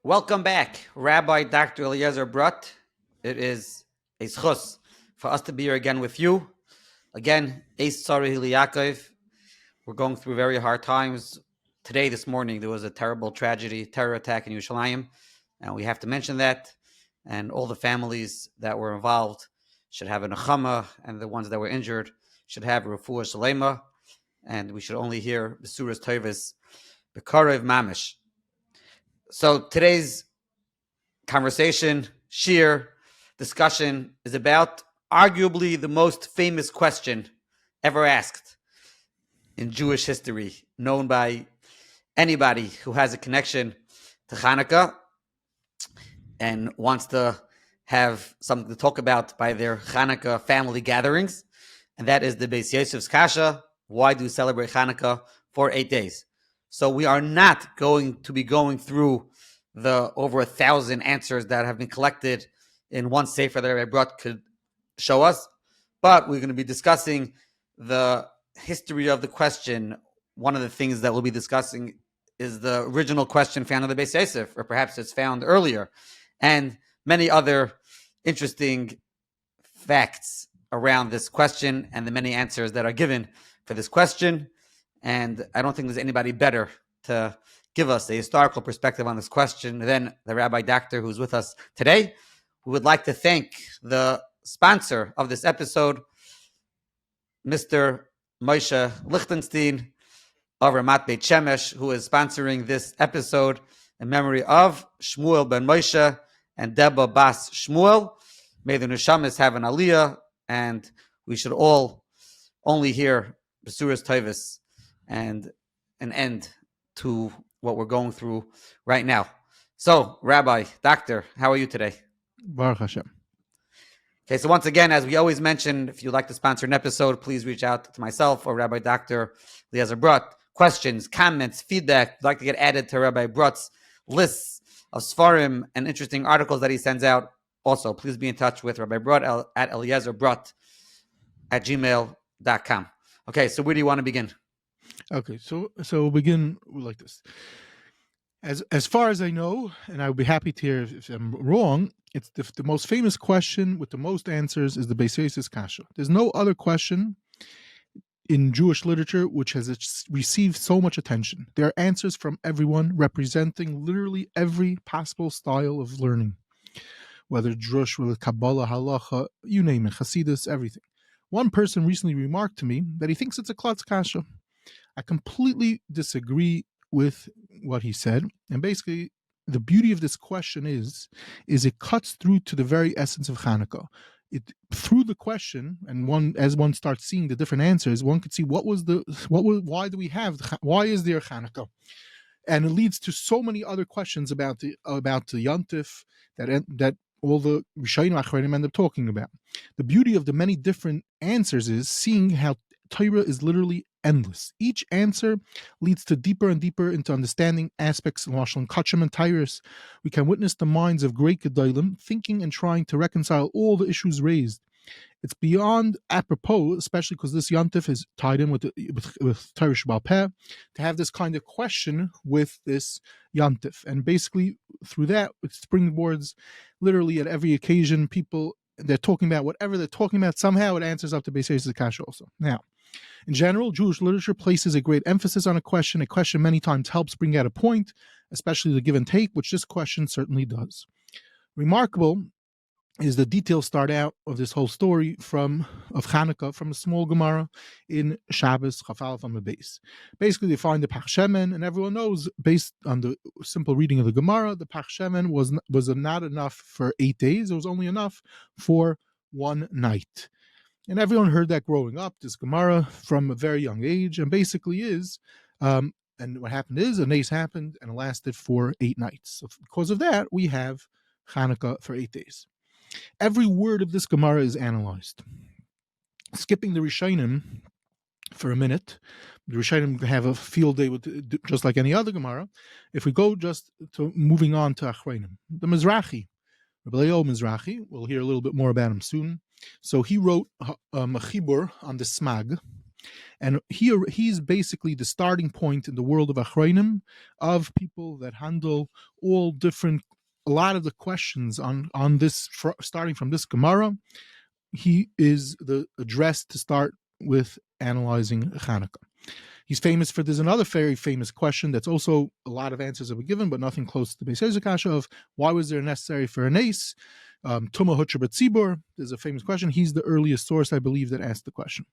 Welcome back, Rabbi Dr. Eliezer Brut. It is a schus for us to be here again with you. Again, Eis Tzareh Yaakov. We're going through very hard times. Today, this morning, there was a terrible tragedy, terror attack in Yerushalayim, and we have to mention that. And all the families that were involved should have a nechama, and the ones that were injured should have a refuah shalema, and we should only hear besuras tovas bekarev mamish. So today's conversation, shir, discussion is about arguably the most famous question ever asked in Jewish history, known by anybody who has a connection to Chanukah and wants to have something to talk about by their Chanukah family gatherings. And that is the Beis Yosef's Kasha. Why do we celebrate Chanukah for 8 days? So we are not going to be going through the over 1,000 answers that have been collected in one sefer that Rabbi Brut could show us, but we're going to be discussing the history of the question. One of the things that we'll be discussing is the original question found in the Beis Yosef, or perhaps it's found earlier, and many other interesting facts around this question and the many answers that are given for this question. And I don't think there's anybody better to give us a historical perspective on this question than the Rabbi Doctor who's with us today. We would like to thank the sponsor of this episode, Mr. Moshe Lichtenstein of Ramat Beit Shemesh, who is sponsoring this episode in memory of Shmuel ben Moshe and Deba Bas Shmuel. May the Neshamas have an aliyah, and we should all only hear besuras tovas and an end to what we're going through right now. So, Rabbi, Doctor, how are you today? Baruch Hashem. Okay, so once again, as we always mention, if you'd like to sponsor an episode, please reach out to myself or Rabbi Dr. Eliezer Brut. Questions, comments, feedback, if you'd like to get added to Rabbi Brut's lists of Sfarim and interesting articles that he sends out. Also, please be in touch with Rabbi Brut at eliezer.brut@gmail.com. Okay, so where do you want to begin? Okay, so we'll begin like this. As far as I know, and I would be happy to hear if I'm wrong, it's the most famous question with the most answers is the Beis Yosef's Kasha. There's no other question in Jewish literature which has received so much attention. There are answers from everyone representing literally every possible style of learning, whether Drush, Kabbalah, Halacha, you name it, Hasidus, everything. One person recently remarked to me that he thinks it's a Klotz Kasha. I completely disagree with what he said, and basically the beauty of this question is it cuts through to the very essence of Chanukah. Through the question, and as one starts seeing the different answers, one could see why is there Chanukah, and it leads to so many other questions about the Yontif that all the Rishayim Achronim end up talking about. The beauty of the many different answers is seeing how Torah is literally endless. Each answer leads to deeper and deeper into understanding aspects of Lashon Kachim and Tyrus. We can witness the minds of great Gedolim thinking and trying to reconcile all the issues raised. It's beyond apropos, especially because this Yontif is tied in with Torah Shabbal Peh, to have this kind of question with this Yontif. And basically, through that, it springboards literally at every occasion. People, they're talking about whatever they're talking about, somehow it answers up to Beis Yosef's Kasha also. Now, in general, Jewish literature places a great emphasis on a question. A question many times helps bring out a point, especially the give and take, which this question certainly does. Remarkable is the details start out of this whole story of Chanukah from a small Gemara in Shabbos Chafal on the Beis. Basically, they find the Pach Shemen, and everyone knows, based on the simple reading of the Gemara, the Pach Shemen was not enough for 8 days. It was only enough for one night. And everyone heard that growing up, this Gemara from a very young age, and basically and what happened is, a nace happened, and it lasted for 8 nights. So because of that, we have Chanukah for 8 days. Every word of this Gemara is analyzed. Skipping the Rishonim for a minute, the Rishonim have a field day with just like any other Gemara. If we go just to moving on to Achronim, the Mizrahi, Rabbi Leo Mizrahi, we'll hear a little bit more about him soon. So he wrote a chibur on the Smag, And he's basically the starting point in the world of Achronim, of people that handle all different, a lot of the questions on this, starting from this Gemara. He is the address to start with analyzing Chanukah. He's famous for, there's another very famous question that's also a lot of answers have been given, but nothing close to the Beis Kasha of why was there necessary for an ace? Tuma Hutcher B'tzibur. There's a famous question. He's the earliest source, I believe, that asked the question.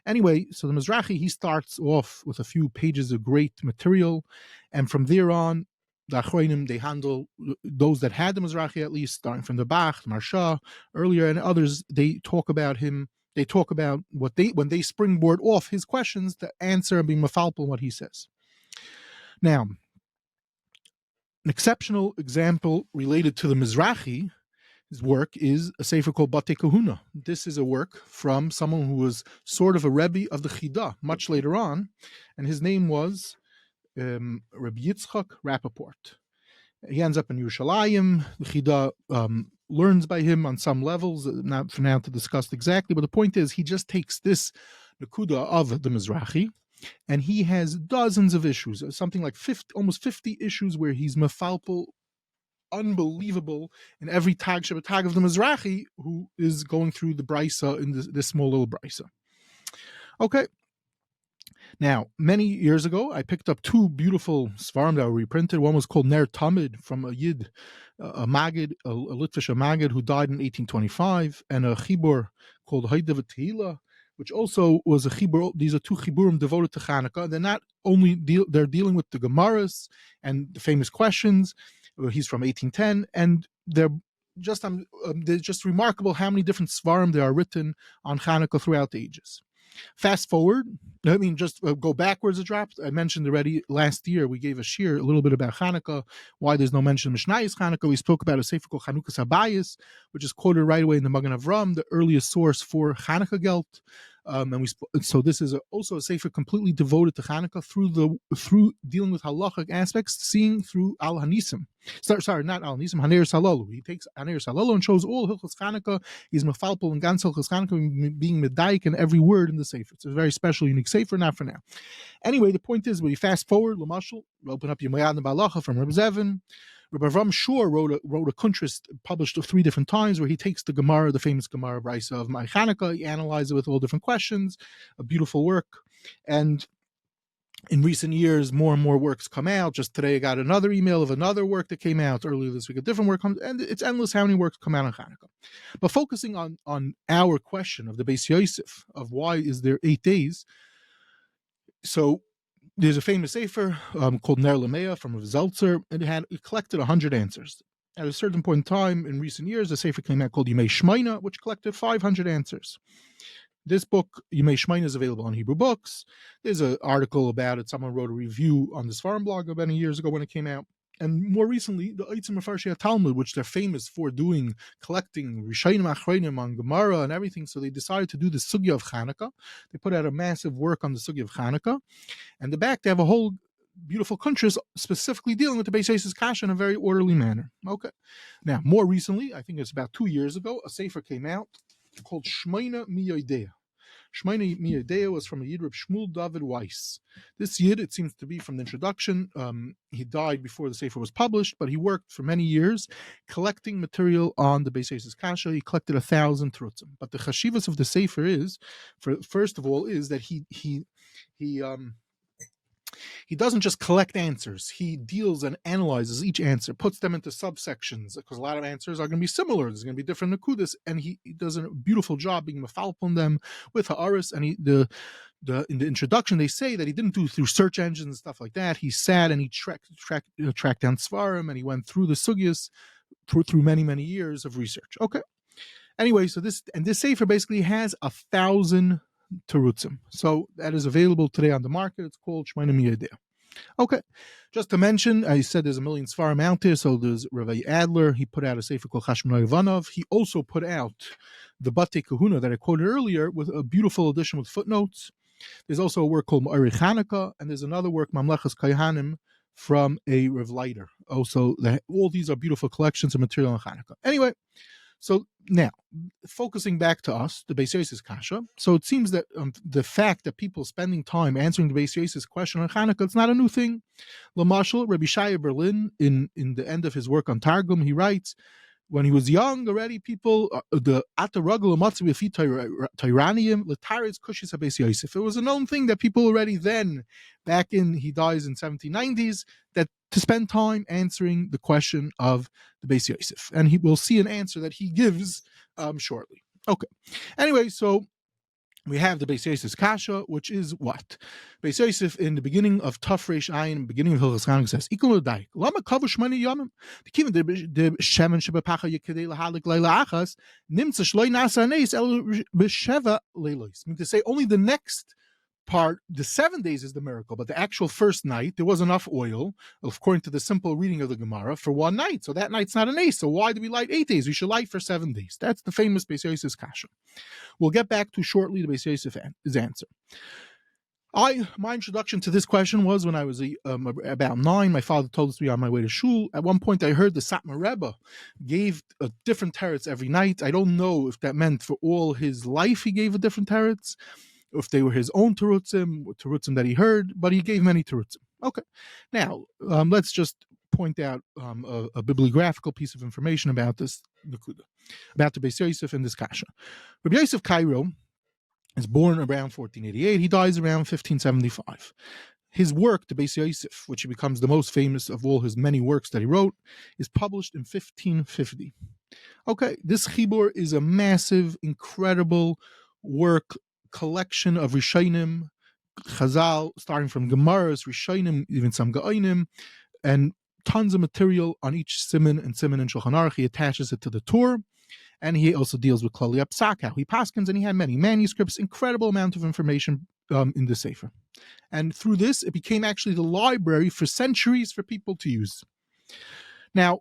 Anyway, so the Mizrahi, he starts off with a few pages of great material, and from there on, the Achronim, they handle those that had the Mizrahi, at least, starting from the Bach, the Marsha, earlier, and others, they talk about him. They talk about when they springboard off his questions, the answer and being mafalpal what he says. Now, an exceptional example related to the Mizrahi, his work is a sefer called Batei Kahuna. This is a work from someone who was sort of a Rebbe of the Chida much later on, and his name was Rabbi Yitzchak Rappaport. He ends up in Yerushalayim. The Chida learns by him on some levels, not for now to discuss exactly, but the point is he just takes this Nakuda of the Mizrahi, and he has dozens of issues, something like almost 50 issues where he's mefalpal, unbelievable, in every tag Shabbat of the Mizrahi who is going through the Brisa in this small little Brisa. Okay. Now, many years ago, I picked up two beautiful Svarim that were reprinted. One was called Ner Tamid from a Yid, a Magid, a Litvish Magid who died in 1825, and a Chibur called Haidav Tehila, which also was a Chibur. These are two Chiburim devoted to Chanukah. They're not only they're dealing with the Gemaras and the famous questions. He's from 1810, and they're just remarkable how many different Svarim there are written on Chanukah throughout the ages. Fast forward, just go backwards a drop. I mentioned already last year, we gave a shir a little bit about Chanukah, why there's no mention of Mishnayos Chanukah. We spoke about a sefer called Chanukah Sabayis, which is quoted right away in the Magen Avram, the earliest source for Chanukah Gelt. So this is also a sefer completely devoted to Chanukah through dealing with halachic aspects, seeing through Al Hanisim. Sorry, not Al Hanisim, Haner Salolu. He takes Haner Salolu and shows all Hilchos Chanukah. He's mefalpal and Gans Hilchos Chanukah, being medaik in every word in the sefer. It's a very special, unique sefer. Not for now. Anyway, the point is, when you fast forward, Lamashal, open up your Mayad and Balacha from Reb Zevin. Rabbi Avram Shor wrote a kuntrist published 3 different times where he takes the Gemara, the famous Gemara Brisa of my Chanukah, he analyzes it with all different questions, a beautiful work. And in recent years, more and more works come out. Just today, I got another email of another work that came out. Earlier this week, a different work comes, and it's endless how many works come out on Chanukah. But focusing on our question of the Beis Yosef, of why is there 8 days, so there's a famous sefer called Ner Lamea from Rav Zeltzer, and it collected 100 answers. At a certain point in time, in recent years, a sefer came out called Yimei Shmaina, which collected 500 answers. This book, Yimei Shmaina, is available on Hebrew Books. There's an article about it. Someone wrote a review on this farm blog many years ago when it came out. And more recently, the Eitzim Mefarshei Talmud, which they're famous for doing, collecting Rishayim Achronim on Gemara and everything. So they decided to do the Sugya of Chanukah. They put out a massive work on the Sugya of Chanukah. And the back, they have a whole beautiful countries specifically dealing with the Beis Yosef's Kasha in a very orderly manner. Okay. Now, more recently, I think it's about 2 years ago, a sefer came out called Shmeina Miyodeya. Shmeina Miyodeya was from a Yid, Reb Shmuel David Weiss. This Yid, it seems to be from the introduction, he died before the sefer was published, but he worked for many years collecting material on the Beis Yosef's Kasha. He collected 1,000 terutzim. But the chashivas of the sefer is, first of all, is that he doesn't just collect answers. He deals and analyzes each answer, puts them into subsections, because a lot of answers are going to be similar. There's going to be different nakudas, and he does a beautiful job being mafalp on them with ha'aris. And in the introduction, they say that he didn't do it through search engines and stuff like that. He sat and he tracked down svarim, and he went through the sugyas through many, many years of research. Okay. Anyway, so this sefer basically has 1,000 terutzim. So that is available today on the market. It's called Shmeina Miyodeya. Okay. Just to mention, I said there's a million svarim out there. So there's Rav Adler. He put out a sefer called Chashmonai Ivanov. He also put out the Batei Kahuna that I quoted earlier with a beautiful edition with footnotes. There's also a work called Ma'ari Chanukah, and there's another work, Mamlechas Kayhanim, from a Rav Leiter. Also, all these are beautiful collections of material on Chanukah. Anyway, So now, focusing back to us, the Beis Yosef's kasha. So it seems that the fact that people spending time answering the Beis Yosef's question on Chanukah, it's not a new thing. Lamashal, Rabbi Shaya Berlin, in the end of his work on Targum, he writes, when he was young already, people the ataragul matzav fi tyranium letaris kushis habeis Yosef. It was a known thing that people already then, back in, he dies in 1790s, that to spend time answering the question of the Beis Yosef, and he will see an answer that he gives shortly. Okay. Anyway, so we have the Beis Yosef's kasha, which is what? Beis Yosef, in the beginning of Tafresh Ayin, beginning of Hilchos Chanukah, says, "Ikol Daik, lama kavu shmani yamim, the kivin the shemen shebepacha yekadei lahalik leila achas nimtza shloi nasa neis el b'sheva leilos." I mean, to say only the next part, the 7 days, is the miracle, but the actual first night there was enough oil, according to the simple reading of the Gemara, for one night. So that night's not an ace. So why do we light 8 days? We should light for 7 days. That's the famous Beis Yosef's kasha. We'll get back to shortly the Beis Yosef's answer. My introduction to this question was when I was about 9. My father told us to be on my way to shul. At one point, I heard the Satmar Rebbe gave a different teretz every night. I don't know if that meant for all his life he gave a different teretz, if they were his own terutzim that he heard, but he gave many terutzim. Okay, now let's just point out a bibliographical piece of information about this Nakuda, about the Beis Yosef and this kasha. Rabbi Yosef Cairo is born around 1488. He dies around 1575. His work, the Beis Yosef, which he becomes the most famous of all his many works that he wrote, is published in 1550. Okay, this chibur is a massive, incredible work, collection of Rishonim, Chazal, starting from Gemaras, Rishonim, even some Ga'onim, and tons of material on each siman and Shulchan Aruch. He attaches it to the Torah, and he also deals with Klali Psak, how he paskins, and he had many manuscripts, incredible amount of information in the Sefer. And through this, it became actually the library for centuries for people to use. Now,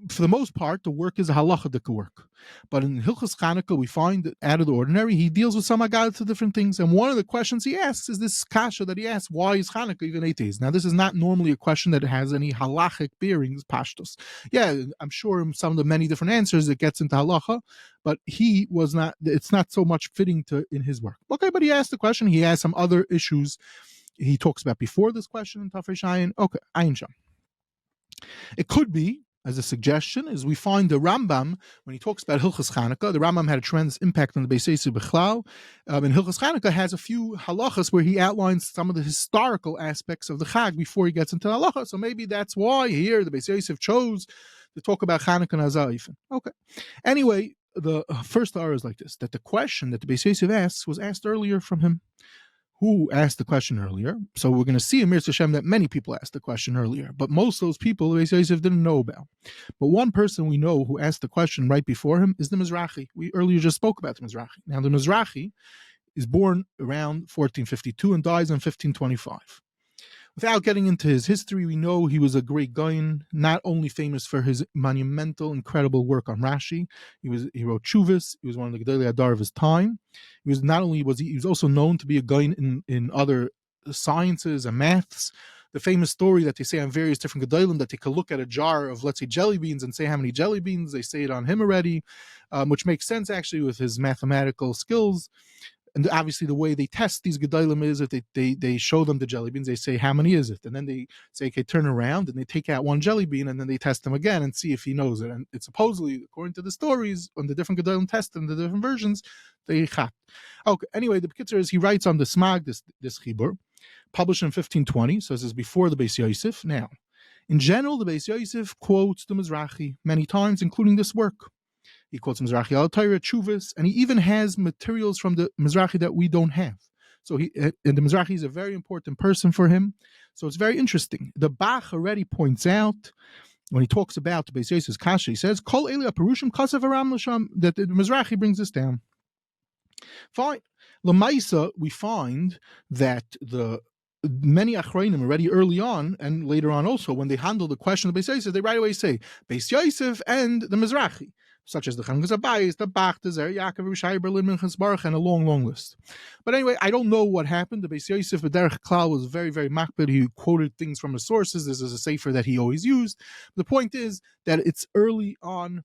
for the most part, the work is a halachic work. But in Hilchos Chanukah, we find that out of the ordinary, he deals with some agadah different things. And one of the questions he asks is this kasha that he asks, why is Chanukah even 8 days? Now, this is not normally a question that has any halachic bearings, pashtos. Yeah, I'm sure in some of the many different answers it gets into halacha, but it's not so much fitting in his work. Okay, but he asked the question. He has some other issues he talks about before this question in Tafresh Ayin. Okay, Ayin Sham. It could be, as a suggestion, is we find the Rambam, when he talks about Hilchos Chanukah, the Rambam had a tremendous impact on the Beis Yosef Bichlal, and Hilchos Chanukah has a few halachas where he outlines some of the historical aspects of the Chag before he gets into the halacha. So maybe that's why here the Beis Yosef chose to talk about Chanukah and Azayif. Okay. Anyway, the first hour is like this, that the question that the Beis Yosef asks was asked earlier from him. Who asked the question earlier? So we're going to see in Mir Hashem that many people asked the question earlier, but most of those people Beis Yosef didn't know about. But one person we know who asked the question right before him is the Mizrahi. We earlier just spoke about the Mizrahi. Now the Mizrahi is born around 1452 and dies in 1525. Without getting into his history, we know he was a great Gaon, not only famous for his monumental, incredible work on Rashi. He wrote Chuvas. He was one of the Gedolei Hadar of his time. He was also known to be a Gaon in other sciences and maths. The famous story that they say on various different Gedolim, that they could look at a jar of, let's say, jelly beans and say how many jelly beans. They say it on him already, which makes sense actually with his mathematical skills. And obviously the way they test these gedolim is if they show them the jelly beans, they say, how many is it? And then they say, okay, turn around, and they take out one jelly bean, and then they test them again and see if he knows it. And it's supposedly, according to the stories, when the different gedolim test them, the different versions, they chat. Okay, anyway, the Bekitzer is, he writes on the Smag, this chibur, published in 1520, so this is before the Beis Yosef. Now, in general, the Beis Yosef quotes the Mizrahi many times, including this work. He quotes Mizrahi al Torah, Chuvas, and he even has materials from the Mizrahi that we don't have. So and the Mizrahi is a very important person for him. So it's very interesting. The Bach already points out, when he talks about the Beis Yosef's kasha, he says, Kol Elia Perushim Kasav Aram Lasham, that the Mizrahi brings this down. Fine. Lamaisa, we find that the many Achrayim already early on, and later on also, when they handle the question of Beis Yosef, they right away say, Beis Yosef and the Mizrahi, such as the Chanukah Beis, the Bach, the Zer Yaakov, Rishai Berlin, Minchas Baruch, and a long, long list. But anyway, I don't know what happened. The Beis Yosef, B'derech Klal, was very, very makbid. He quoted things from his sources. This is a sefer that he always used. The point is that it's early on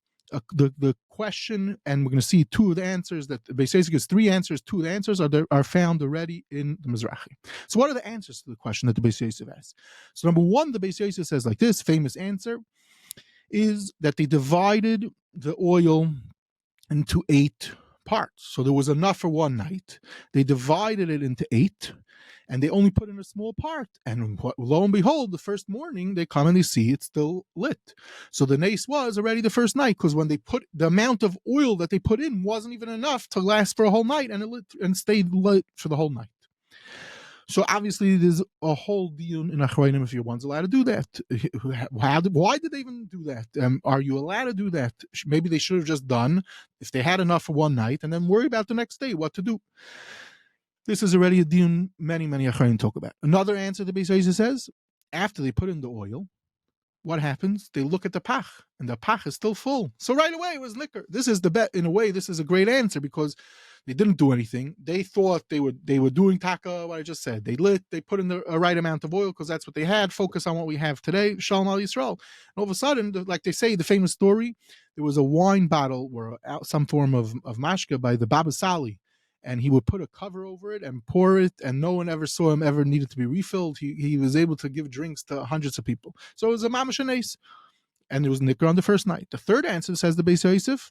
the question, and we're going to see two of the answers. That the Beis Yosef gives three answers. Two of the answers are found already in the Mizrahi. So what are the answers to the question that the Beis Yosef asks? So number one, the Beis Yosef says like this, famous answer is that they divided the oil into 8 parts. So there was enough for one night. They divided it into 8, and they only put in a small part. And lo and behold, the first morning they come and they see it's still lit. So the nace was already the first night, because when they put the amount of oil that they put in wasn't even enough to last for a whole night, and it lit and stayed lit for the whole night. So obviously, there's a whole deal in Achronim if you're once allowed to do that. Why did they even do that? Are you allowed to do that? Maybe they should have just done, if they had enough for one night, and then worry about the next day what to do. This is already a deal many Achronim talk about. Another answer the Beis Yosef says, after they put in the oil, what happens? They look at the pach, and the pach is still full. So right away it was liquor. This is the bet. In a way, this is a great answer, because they didn't do anything. They thought they were doing taka, what I just said. They lit, they put in the right amount of oil because that's what they had. Focus on what we have today. Shalom al Yisrael. And all of a sudden, like they say, the famous story, there was a wine bottle or some form of mashka by the Baba Sali, and he would put a cover over it and pour it, and no one ever saw him ever needed to be refilled. He was able to give drinks to hundreds of people. So it was a mamash anes, and there was nikkur on the first night. The third answer, says the Beis Yosef,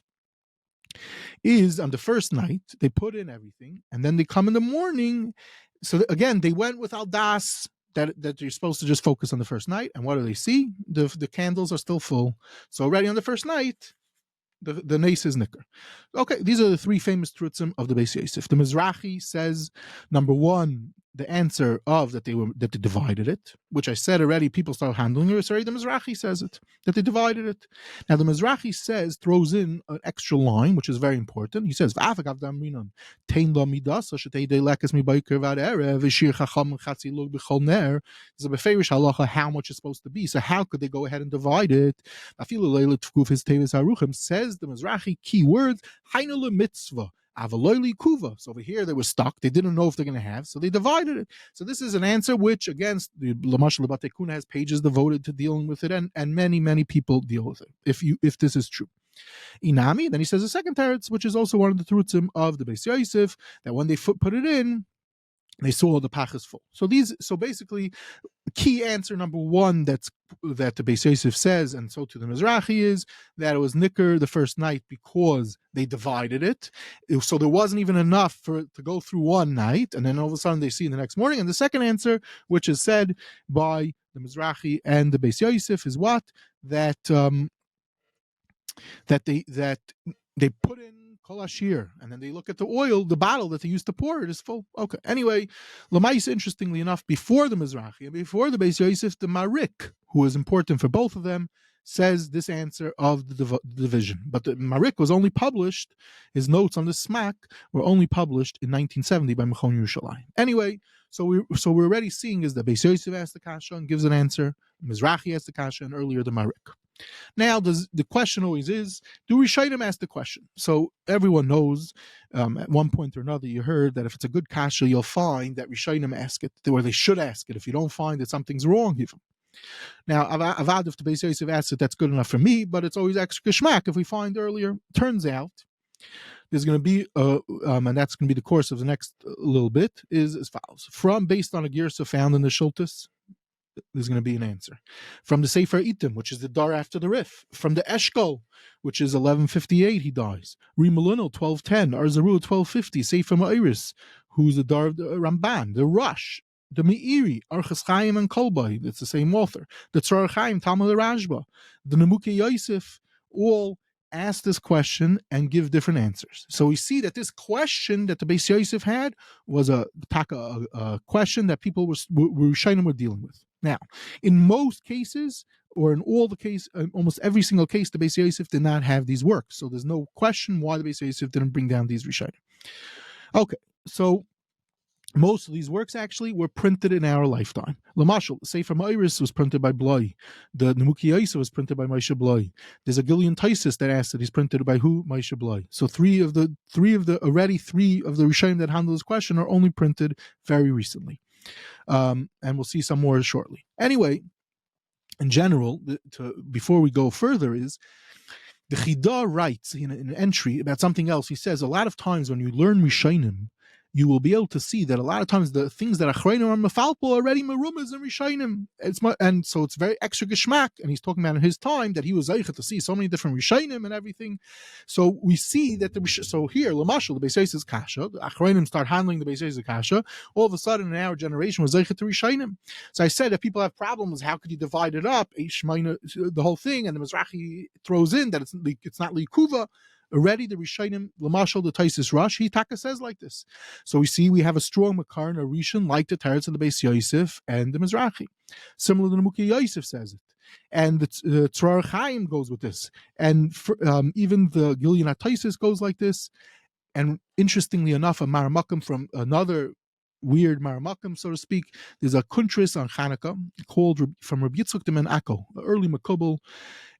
is on the first night they put in everything, and then they come in the morning. So again, they went with al das, that you're supposed to just focus on the first night. And what do they see? The candles are still full. So already on the first night, the nace is nicker. Okay, these are the three famous trutzim of the Beis Yosef. The Mizrahi says, number one, the answer of that they divided it, which I said already, people start handling it. Sorry, the Mizrahi says it, that they divided it. Now the Mizrahi throws in an extra line, which is very important. He says, it's a beferish halacha how much it's supposed to be. So how could they go ahead and divide it? Says the Mizrahi, key words, hainule mitzvah. So over here they were stuck. They didn't know if they're going to have, so they divided it. So this is an answer which, again, the Lamashal Batei Kuna has pages devoted to dealing with it, and many people deal with it. If this is true, Inami. Then he says a second teretz, which is also one of the truths of the Beis Yosef, that when they put it in, they saw the pach is full. So basically, key answer number one that the Beis Yosef says, and so to the Mizrahi, is that it was nicker the first night because they divided it. So there wasn't even enough for it to go through one night, and then all of a sudden they see in the next morning. And the second answer, which is said by the Mizrahi and the Beis Yosef, is what? That they put in kol ashir, and then they look at the oil, the bottle that they used to pour it is full. Okay. Anyway, Lamais, interestingly enough, before the Mizrahi and before the Beis Yosef, the Marik, who is important for both of them, says this answer of the division. But the Marik was only published, his notes on the smack were only published in 1970 by Mechon Yerushalayim. Anyway, so we're already seeing is that Beis Yosef asks the kasha and gives an answer, Mizrahi asks the kasha, and earlier the Marik. Now, the question always is, do Rishonim ask the question? So everyone knows, at one point or another, you heard that if it's a good kasha, you'll find that Rishonim ask it, or they should ask it. If you don't find it, something's wrong even. Now, Avad, if the Beis Yosef asks it, that's good enough for me, but it's always extra geschmack if we find earlier. Turns out, there's going to be, and that's going to be the course of the next little bit, is as follows. Based on a girsa found in the Shultis, there's going to be an answer. From the Sefer Itim, which is the dar after the Rif. From the Eshkol, which is 1158, he dies. Rimalino, 1210. Arzaru, 1250. Sefer Ma'iris, who's the dar of the Ramban. The Rush, the Meiri, Archas Chaim and Kolbai, that's the same author. The Tzar Chaim, Talmud Rashba. The Nemukei Yosef, all ask this question and give different answers. So we see that this question that the Beis Yosef had was a question that people were dealing with. Now, in most cases, or in all the case, almost every single case, the Beis Yosef did not have these works. So there's no question why the Beis Yosef didn't bring down these Rishonim. Okay, so most of these works actually were printed in our lifetime. Lamashal, the Sefer Ma'iris was printed by Bloi. The Nemukei Yosef was printed by Moshe Bloi. There's a Gillian Taisis that asked that he's printed by who? Moshe Bloi. So three of the Rishonim that handle this question are only printed very recently. And we'll see some more shortly. Anyway, in general, before we go further, is The Chida writes in an entry about something else. He says a lot of times when you learn Rishonim, you will be able to see that a lot of times the things that Achreinim are mefalpo already merumas and Rishonim. And so it's very extra geschmack. And he's talking about in his time that he was zeichet to see so many different Rishonim and everything. So we see that so here, Lamashal, the Beis is kasha. The Achreinim start handling the Beis kasha. All of a sudden, in our generation, was zeichet to Rishonim. So I said that people have problems. How could you divide it up? The whole thing, and the Mizrahi throws in that it's not likuva. Already the Rishonim, Lamashal, the Taisis Rush, he taka says like this. So we see we have a strong Makar and a Rishon like the Teretz of the Beis Yosef and the Mizrahi. Similar to the Mukhi Yosef says it. And the Tzrar Chaim goes with this. And even the Gilyon HaTaisis goes like this. And interestingly enough, a Maramakim from another weird Maramakim, so to speak, there's a kuntris on Chanukah called from Rabbi Yitzchak de Ben Akko, the early Makubal.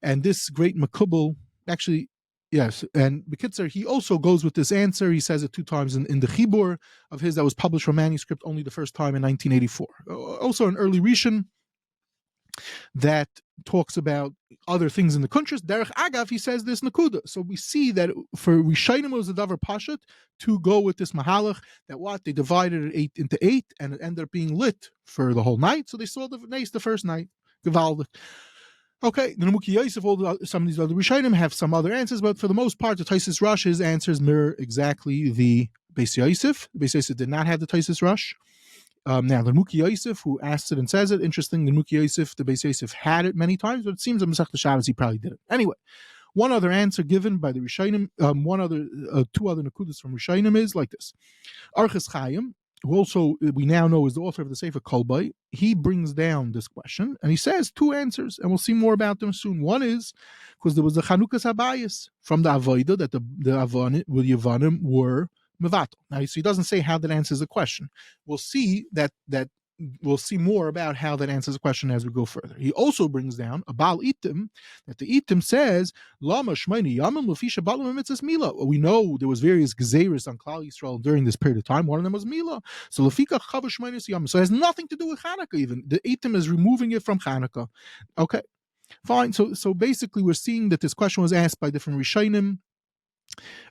And this great Makubal, actually, yes, and Bekitzer, he also goes with this answer. He says it 2 times in the Chibur of his that was published from manuscript only the first time in 1984. Also an early Rishon that talks about other things in the kuntras. Derech Agav, he says this Nakuda. So we see that for Rishonim was the Davar Pashat to go with this Mahalach, that what? They divided it into 8 and it ended up being lit for the whole night. So they saw the Nace the first night. Gewaldig. Okay, the Mukhi Yosef, some of these other Rishonim have some other answers, but for the most part, the Taisis Rush, his answers mirror exactly the Beis Yosef. The Beis Yosef did not have the Taisis Rush. Now, the Mukhi Yosef, who asks it and says it, interesting, the Mukhi Yosef, the Beis Yosef had it many times, but it seems that Masech Shabbos he probably did it. Anyway, one other answer given by the Rishonim, 2 other Nakudas from Rishonim is like this. Arches Chaim, who also we now know is the author of the Sefer Kolbai, he brings down this question and he says 2 answers, and we'll see more about them soon. One is because there was the Chanukah Sabayis from the Avodah that the Yavanim were Mevatel. Now, so he doesn't say how that answers the question. We'll see that we'll see more about how that answers the question as we go further. He also brings down a Baal Itim, that the Itim says, Lama Shmeini Yamim Lefi Shabbatim Mitzvahs Mila. We know there was various Gezeris on Klal Yisrael during this period of time. One of them was Mila. So Lefika Chava Shmeinis Yamim. So it has nothing to do with Chanukah even. The Itim is removing it from Chanukah. Okay, fine. So basically we're seeing that this question was asked by different Rishonim.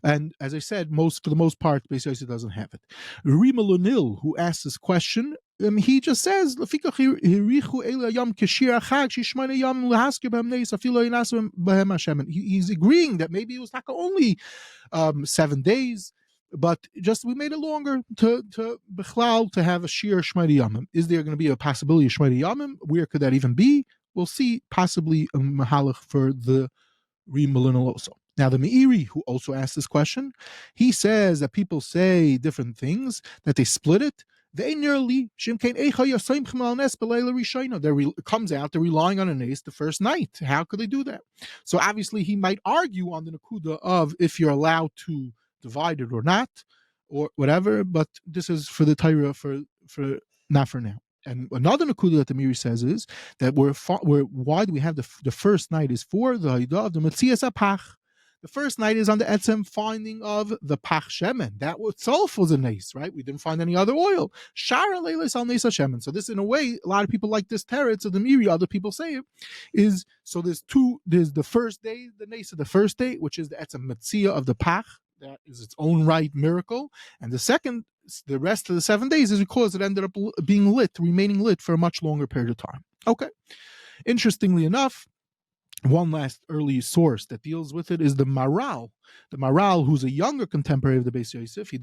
And as I said, for the most part, Beis Yosef doesn't have it. Rima Lunil, who asked this question, he just says, he's agreeing that maybe it was not only 7 days, but just we made it longer to have a Shir Shmei Yamim. Is there going to be a possibility of Shmei Yamim? Where could that even be? We'll see possibly a Mahalach for the Rima Lunil also. Now, the Meiri, who also asked this question, he says that people say different things, that they split it. They nearly it comes out they're relying on a nace the first night. How could they do that? So obviously he might argue on the Nakuda of if you're allowed to divide it or not, or whatever, but this is for the Torah for not for now. And another Nakuda that the Meiri says is that why do we have the first night is for the Haidah of the Metzias Apach. The first night is on the Etzem finding of the Pach Shemen. That itself was a nace, right? We didn't find any other oil. Shara Leilis al Nesa Shemen. So this, in a way, a lot of people like this teretz of the Miri, other people say it, is, so there's the first day, the nace of the first day, which is the Etzem Metzia of the Pach. That is its own right miracle. And the rest of the 7 days is because it ended up remaining lit for a much longer period of time. Okay. Interestingly enough, one last early source that deals with it is the Maral. The Maral, who's a younger contemporary of the Beis Yosef, he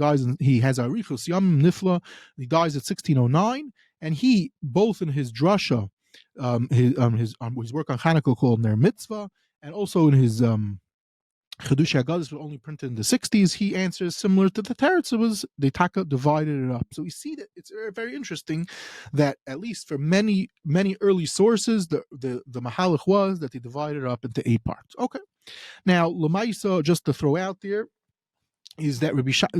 has Arichus Yam Nifla. He dies at 1609, and he, both in his drasha, his work on Chanukah called Ner Mitzvah, and also in his Chedush HaGadus was only printed in the 60s. He answers similar to the Teretz. They divided it up. So we see that it's very interesting that at least for many early sources, the Mahalach was that they divided it up into 8 parts. Okay. Now, Lamaisa, just to throw out there, is that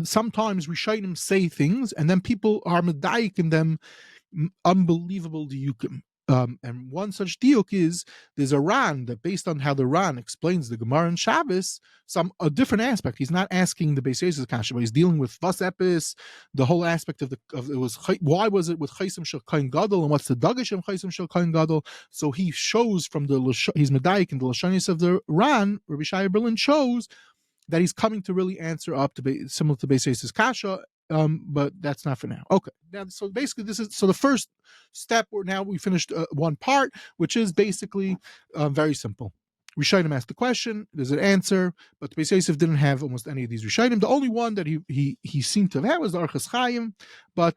sometimes Rishonim say things and then people are medayik in them unbelievable diyukim. And one such diuk is there's a Ran that, based on how the Ran explains the Gemara and Shabbos, a different aspect. He's not asking the Beis Yosef kasha, but he's dealing with vas epis, the whole aspect of why was it with chaysim shel kain gadol, and what's the dagish of chaysim shel kain gadol. So he shows from he's medayik in the lashonis of the Ran. Rabbi Shai Berlin shows that he's coming to really answer up to similar to Beis Yosef's kasha. But that's not for now. Okay. Now, so basically, the first step. Now we finished one part, which is basically very simple. Rishonim asked the question. There's an answer, but Beis Yosef didn't have almost any of these Rishonim. The only one that he seemed to have had was the Archas Chaim, but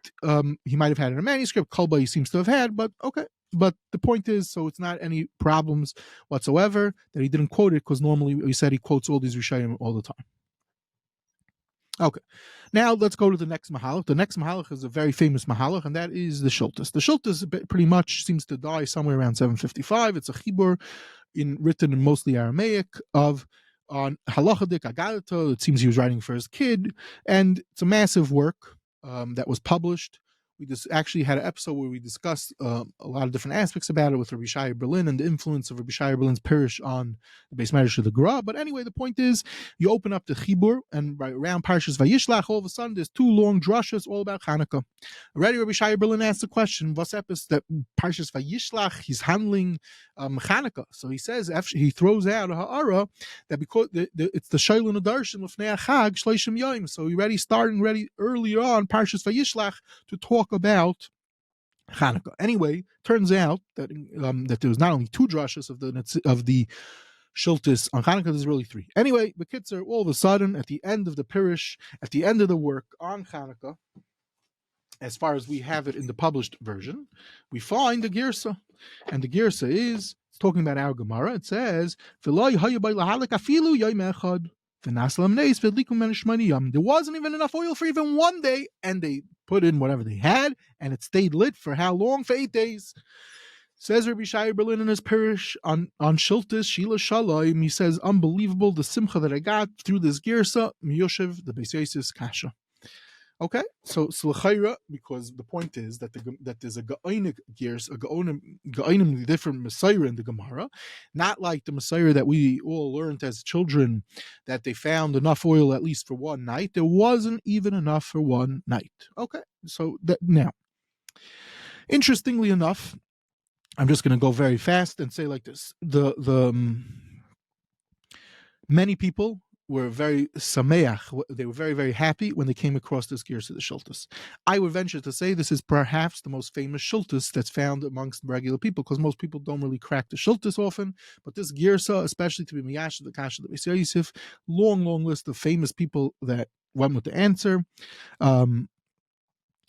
he might have had it in a manuscript. Kolba he seems to have had, but okay. But the point is, so it's not any problems whatsoever that he didn't quote it, because normally we said he quotes all these Rishonim all the time. Okay, now let's go to the next Mahalach. The next Mahalach is a very famous Mahalach, and that is the Shultus. The Shultus pretty much seems to die somewhere around 755. It's a Chibur written in mostly Aramaic on Halachadik Agadato. It seems he was writing for his kid, and it's a massive work that was published. We just actually had an episode where we discussed a lot of different aspects about it with Rabbi Shai Berlin and the influence of Rabbi Shai Berlin's parish on the Beis Medrash of the Gra. But anyway, the point is, you open up the Chibur, and right around Parshas Vayishlach, all of a sudden, there's two long drashas all about Chanukah. Already, Rabbi Shai Berlin asked the question, what's epis that Parshas Vayishlach, he's handling Chanukah. So he says, he throws out a ha'ara that because it's the Shailun Adarshan Lefnei Chag Shleishim Yom. So he starting earlier on Parshas Vayishlach to talk about Chanukah. Anyway, turns out that there was not only two drashas of the Shultis on Chanukah, there's really three. Anyway, the kids are all of a sudden at the end of the parish, at the end of the work on Chanukah, as far as we have it in the published version, we find the Girsa. And the Girsa is talking about our Gemara. It says, there wasn't even enough oil for even one day, and they put in whatever they had, and it stayed lit for how long? For 8 days. Says Rabbi Shai Berlin in his parish on Shiltis, Shila Shalom, he says, unbelievable, the simcha that I got through this Girsa, Yosef, the Beis Yosef's kasha. Okay, so l'chayra, because the point is that there's a ga'onik gears, a ga'onim different Messiah in the Gemara, not like the Messiah that we all learned as children, that they found enough oil at least for one night. There wasn't even enough for one night. Okay, so that now, interestingly enough, I'm just going to go very fast and say like this: many people were very sameach. They were very, very happy when they came across this Girsa of the Shultus. I would venture to say this is perhaps the most famous Shultus that's found amongst regular people, because most people don't really crack the Shultus often. But this Girsa, especially to be Miyash, the Kasha, the Beis Yosef, long list of famous people that went with the answer.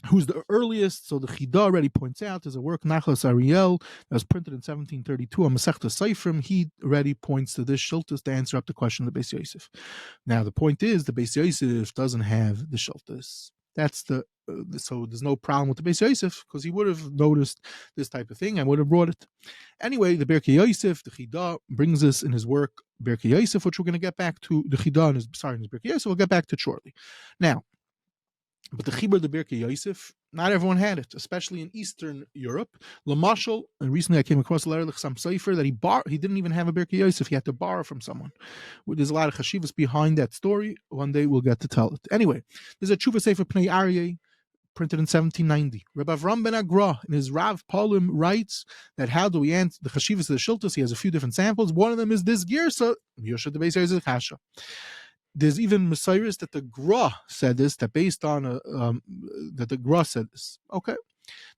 Who's the earliest? So the Chida already points out there's a work, Nachlas Ariel, that was printed in 1732 on Masechta Seifrim. He already points to this Shultus to answer up the question of the Beis Yosef. Now the point is the Beis Yosef doesn't have the Shultus. That's so there's no problem with the Beis Yosef, because he would have noticed this type of thing and would have brought it. Anyway, the Birkei Yosef, the Chida, brings us in his work Birkei Yosef, which we're going to get back to. The Chida in his Birkei Yosef, we'll get back to shortly. Now, but the Chibur, the Birkei Yosef, not everyone had it, especially in Eastern Europe. Lamashal, and recently I came across a letter of Chassam Sofer that he didn't even have a Birkei Yosef. He had to borrow from someone. There's a lot of chashivas behind that story. One day we'll get to tell it. Anyway, there's a Tshuva Sefer Pnei Aryeh, printed in 1790. Rabbi Avram ben Agra, in his Rav Polim, writes that how do we answer the chashivas of the Shultus? He has a few different samples. One of them is this Girsa, Yosha the Beis Yosef Kasha. There's even Messiahs that the Gra said this, that based on that the Gra said this. Okay.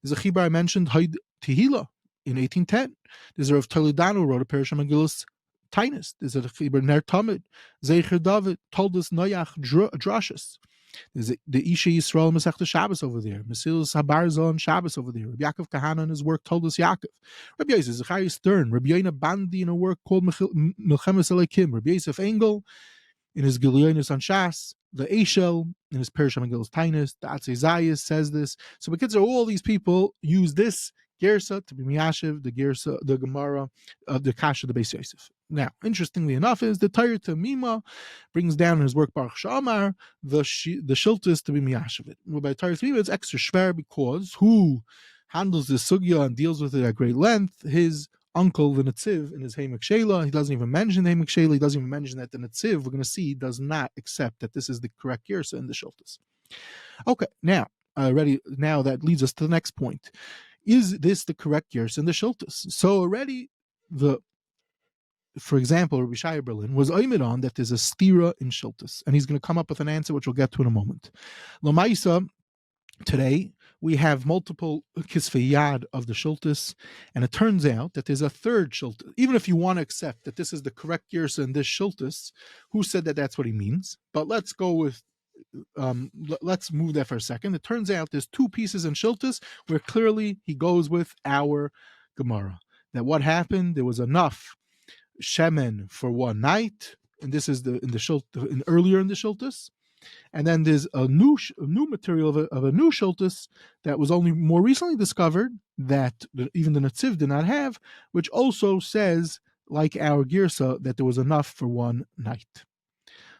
There's a Chibur I mentioned, Haid Tehila, in 1810. There's a Rav Toledano who wrote a Parish of Megillus Tainus. There's a Chibur Ner Tamid, Zeicher David, told us Noyach Drashas. There's the Isha Yisrael Masechta Shabbos over there. Mesilas Habarzah on Shabbos over there. Rabbi Yaakov Kahana in his work told us Yaakov. Rabbi Yosef Zechariah Stern. Rabbi Yoina Bandi in a work called Milchemes Elokim. Rabbi Yosef Engel in his Gilyonis on Shas, the Eshel in his Parish Megillus Tainus, the Atzei Zayis says this. So because all these people use this Gersa to be Miyashiv, the Gersa, the Gemara, the Kasha, the Beis Yosef. Now, interestingly enough, is the Torah Tamima brings down in his work Baruch Shamar the Shiltus to be Miyashiv. Well, by Torah Tamima, it's extra schwer because who handles this sugya and deals with it at great length. His uncle, the Netziv, in his Heimek Shela, he doesn't even mention the Heimek Shela. He doesn't even mention that the Netziv, we're going to see, does not accept that this is the correct Girsa in the Shultas. Okay, now that leads us to the next point. Is this the correct Girsa in the Shultas? So already for example, Rabbi Shai Berlin was oimid on that there's a stira in Shultas, and he's going to come up with an answer, which we'll get to in a moment. Lamaisa, today, we have multiple kisvei yad of the Shultas, and it turns out that there's a third Shultas. Even if you want to accept that this is the correct Girsa in this Shultas, who said that that's what he means? But let's go with, let's move that for a second. It turns out there's two pieces in Shultas where clearly he goes with our Gemara. That what happened, there was enough shemen for one night, and this is earlier in the Shultas. And then there's a new material of a new Shultas that was only more recently discovered that even the Netziv did not have, which also says, like our Girsa, that there was enough for one night.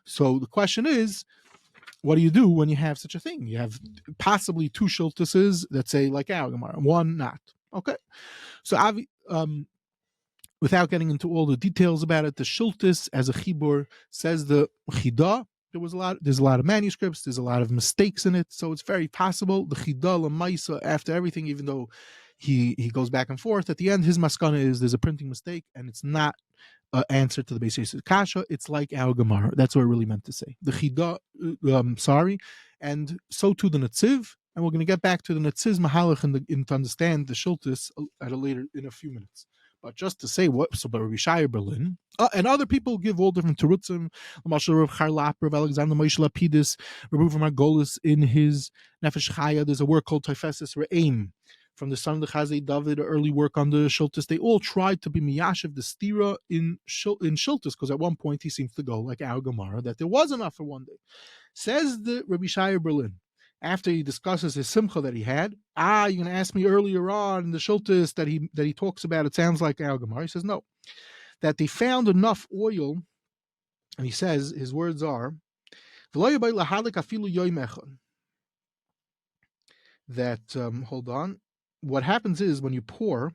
So the question is, what do you do when you have such a thing? You have possibly two Shultases that say like our Gemara, one not. Okay. So without getting into all the details about it, the Shultas as a chibur says the chida. There's a lot of manuscripts. There's a lot of mistakes in it, so it's very possible the chida l'maisa after everything, even though he goes back and forth. At the end, his maskana is there's a printing mistake, and it's not an answer to the Beis Yosef kasha. It's like our Gemara. That's what it really meant to say. The chida, and so too the Netziv. And we're going to get back to the Netziv's mahalach and to understand the Shultas in a few minutes. But just to say what, so by Rabbi Shai Berlin, and other people give all different terutzim. Rav Charlap, Rav Alexander Moshe Lapidus, Rav Margolis in his Nefesh Chaya. There's a work called Taifesis Re'im from the son of the Chazei David, early work on the Shultas. They all tried to be miyashiv the stira in Shultas, because at one point he seems to go like our Gemara that there was enough for one day. Says the Rabbi Shai Berlin, after he discusses his simcha that he had, you're going to ask me earlier on in the Shultas that he talks about, it sounds like our Gemara. He says, no, that they found enough oil, and he says, his words are, that, hold on, what happens is when you pour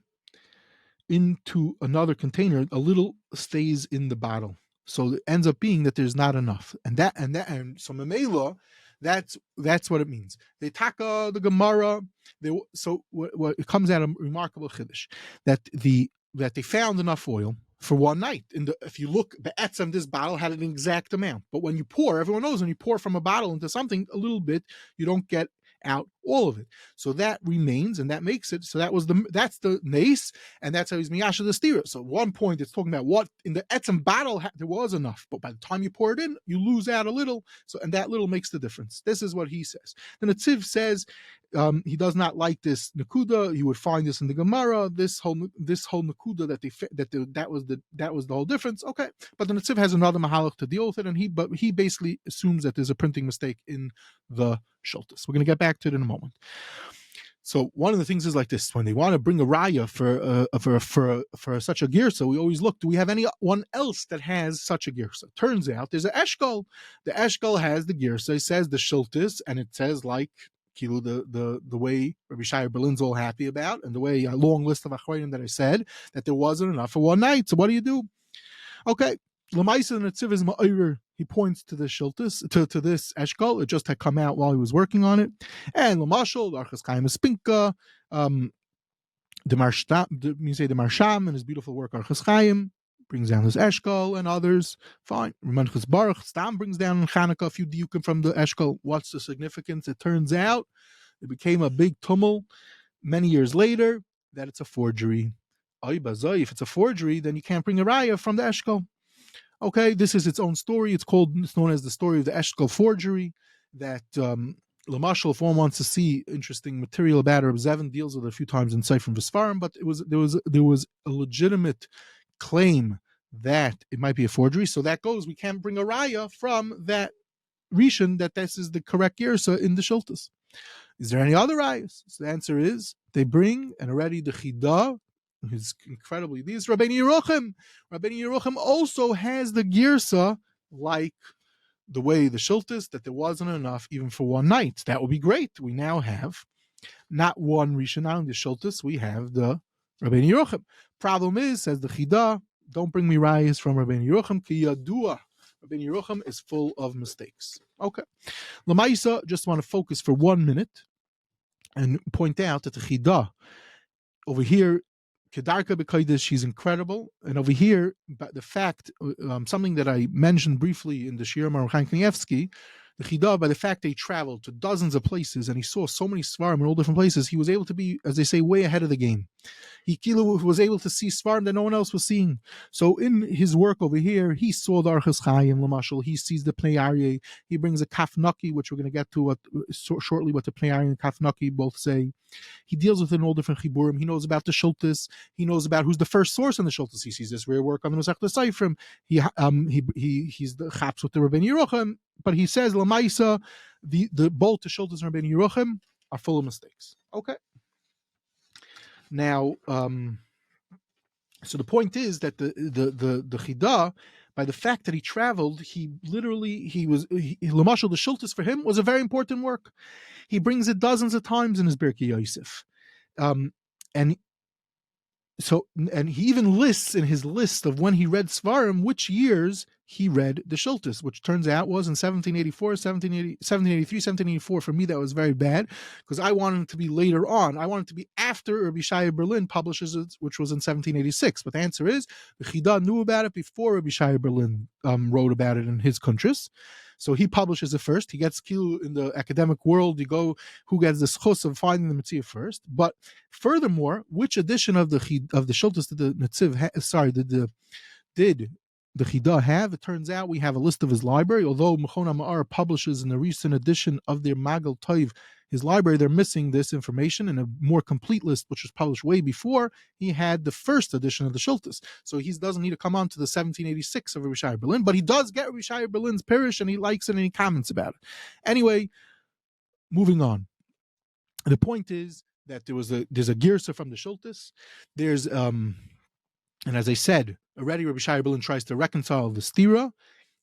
into another container, a little stays in the bottle. So it ends up being that there's not enough. And so Memela, that's what it means. They taka the Gemara. So what it comes out a remarkable chiddush that they found enough oil for one night. If you look, this bottle had an exact amount. But when you pour, everyone knows when you pour from a bottle into something a little bit, you don't get out all of it. So that remains, and that makes it. So that's the nace, and that's how he's miyasha the stira. So at one point it's talking about what in the etzem bottle there was enough, but by the time you pour it in, you lose out a little. So and that little makes the difference. This is what he says. The Netziv says he does not like this nakuda. You would find this in the Gemara. This whole nakuda that was the whole difference. Okay, but the Netziv has another mahalach to deal with it, and he basically assumes that there's a printing mistake in the Shultas. We're going to get back to it in a moment. So one of the things is like this: when they want to bring a raya for such a girsa, we always look. Do we have anyone else that has such a girsa? Turns out there's an eshkol. The eshkol has the girsa. It says the Shultas, and it says like the way Rabbi Shai Berlin's all happy about, and the way a long list of achronim that I said that there wasn't enough for one night. So what do you do? Okay, Lamaisa and Netziv is ma'ir. He points to the Shultas, to this eshkol. It just had come out while he was working on it. And Lamashal, Archas Chaim Espinka, the Marsham, and his beautiful work Archas Chaim brings down this eshkol, and others. Fine. Manchus Baruch Stam brings down in Chanukah a few diukim from the eshkol. What's the significance? It turns out it became a big tumult many years later that it's a forgery. If it's a forgery, then you can't bring a raya from the eshkol. Okay, this is its own story. It's known as the story of the eshkol forgery. That Lamashal, if one wants to see interesting material about it, Reb Zevin deals with it a few times in Sefer V'Sfarim, but there was a legitimate claim that it might be a forgery. So that goes. We can't bring a raya from that rishon that this is the correct yersa in the Shultas. Is there any other rayas? So the answer is they bring, and already the chida is incredibly. These Rabbeinu Yeruchim also has the girsa like the way the Shultas that there wasn't enough even for one night. That would be great. We now have not one Rishonah in the Shultus. We have the Rabbeinu Yerucham. Problem is, says the Chida, don't bring me rayas from Rabbeinu Yerucham, ki yadua. Rabbeinu Yerucham is full of mistakes. Okay. Lamaisa, just want to focus for 1 minute and point out that the Chida over here, Kedarka B'Kodesh, she's incredible. And over here, but the fact, something that I mentioned briefly in the Shir Marochan Knievsky, the Chida, by the fact they traveled to dozens of places and he saw so many Svarim in all different places, he was able to be, as they say, way ahead of the game. He was able to see Svarim that no one else was seeing. So in his work over here, he saw the Archas Chaim, Lamashal, he sees the Pnei Aryeh, he brings a Kaf Naki, which we're going to get to shortly, what the Pnei Aryeh and Kaf Naki both say. He deals with it in all different Chiburim. He knows about the Shultis. He knows about who's the first source in the Shultis. He sees this rare work on the Masech Seifrim. He's the Chaps with the Rabbeinu Yerucham, but he says Lamaisa, the both the Shultis and Rabbeinu Yerucham are full of mistakes. Okay. Now, so the point is that the Chida, by the fact that he traveled, Lamashal, the Shultis for him was a very important work. He brings it dozens of times in his Birkei Yosef. And he even lists in his list of when he read Svarim which years he read the Shultis, which turns out was in 1784, 1783, 1784. For me, that was very bad because I wanted it to be later on. I wanted it to be after Rabbi Shai Berlin publishes it, which was in 1786. But the answer is the Chida knew about it before Rabbi Shai Berlin wrote about it in his countries. So he publishes it first. He gets kilu in the academic world. You go, who gets the schus of finding the Metziah first. But furthermore, which edition of the Shultis did the Netziv did the Chida have? It turns out we have a list of his library. Although Mechon HaMa'ar publishes in the recent edition of their Magal Tov his library, they're missing this information. In a more complete list, which was published way before, he had the first edition of the Shultis. So he doesn't need to come on to the 1786 of Rabbi Shai Berlin, but he does get Rabbi Shai Berlin's Pirish and he likes it and he comments about it. Anyway, moving on. The point is that there's a girsa from the Shultis. There's and as I said already, Rabbi Shai Berlin tries to reconcile the stira,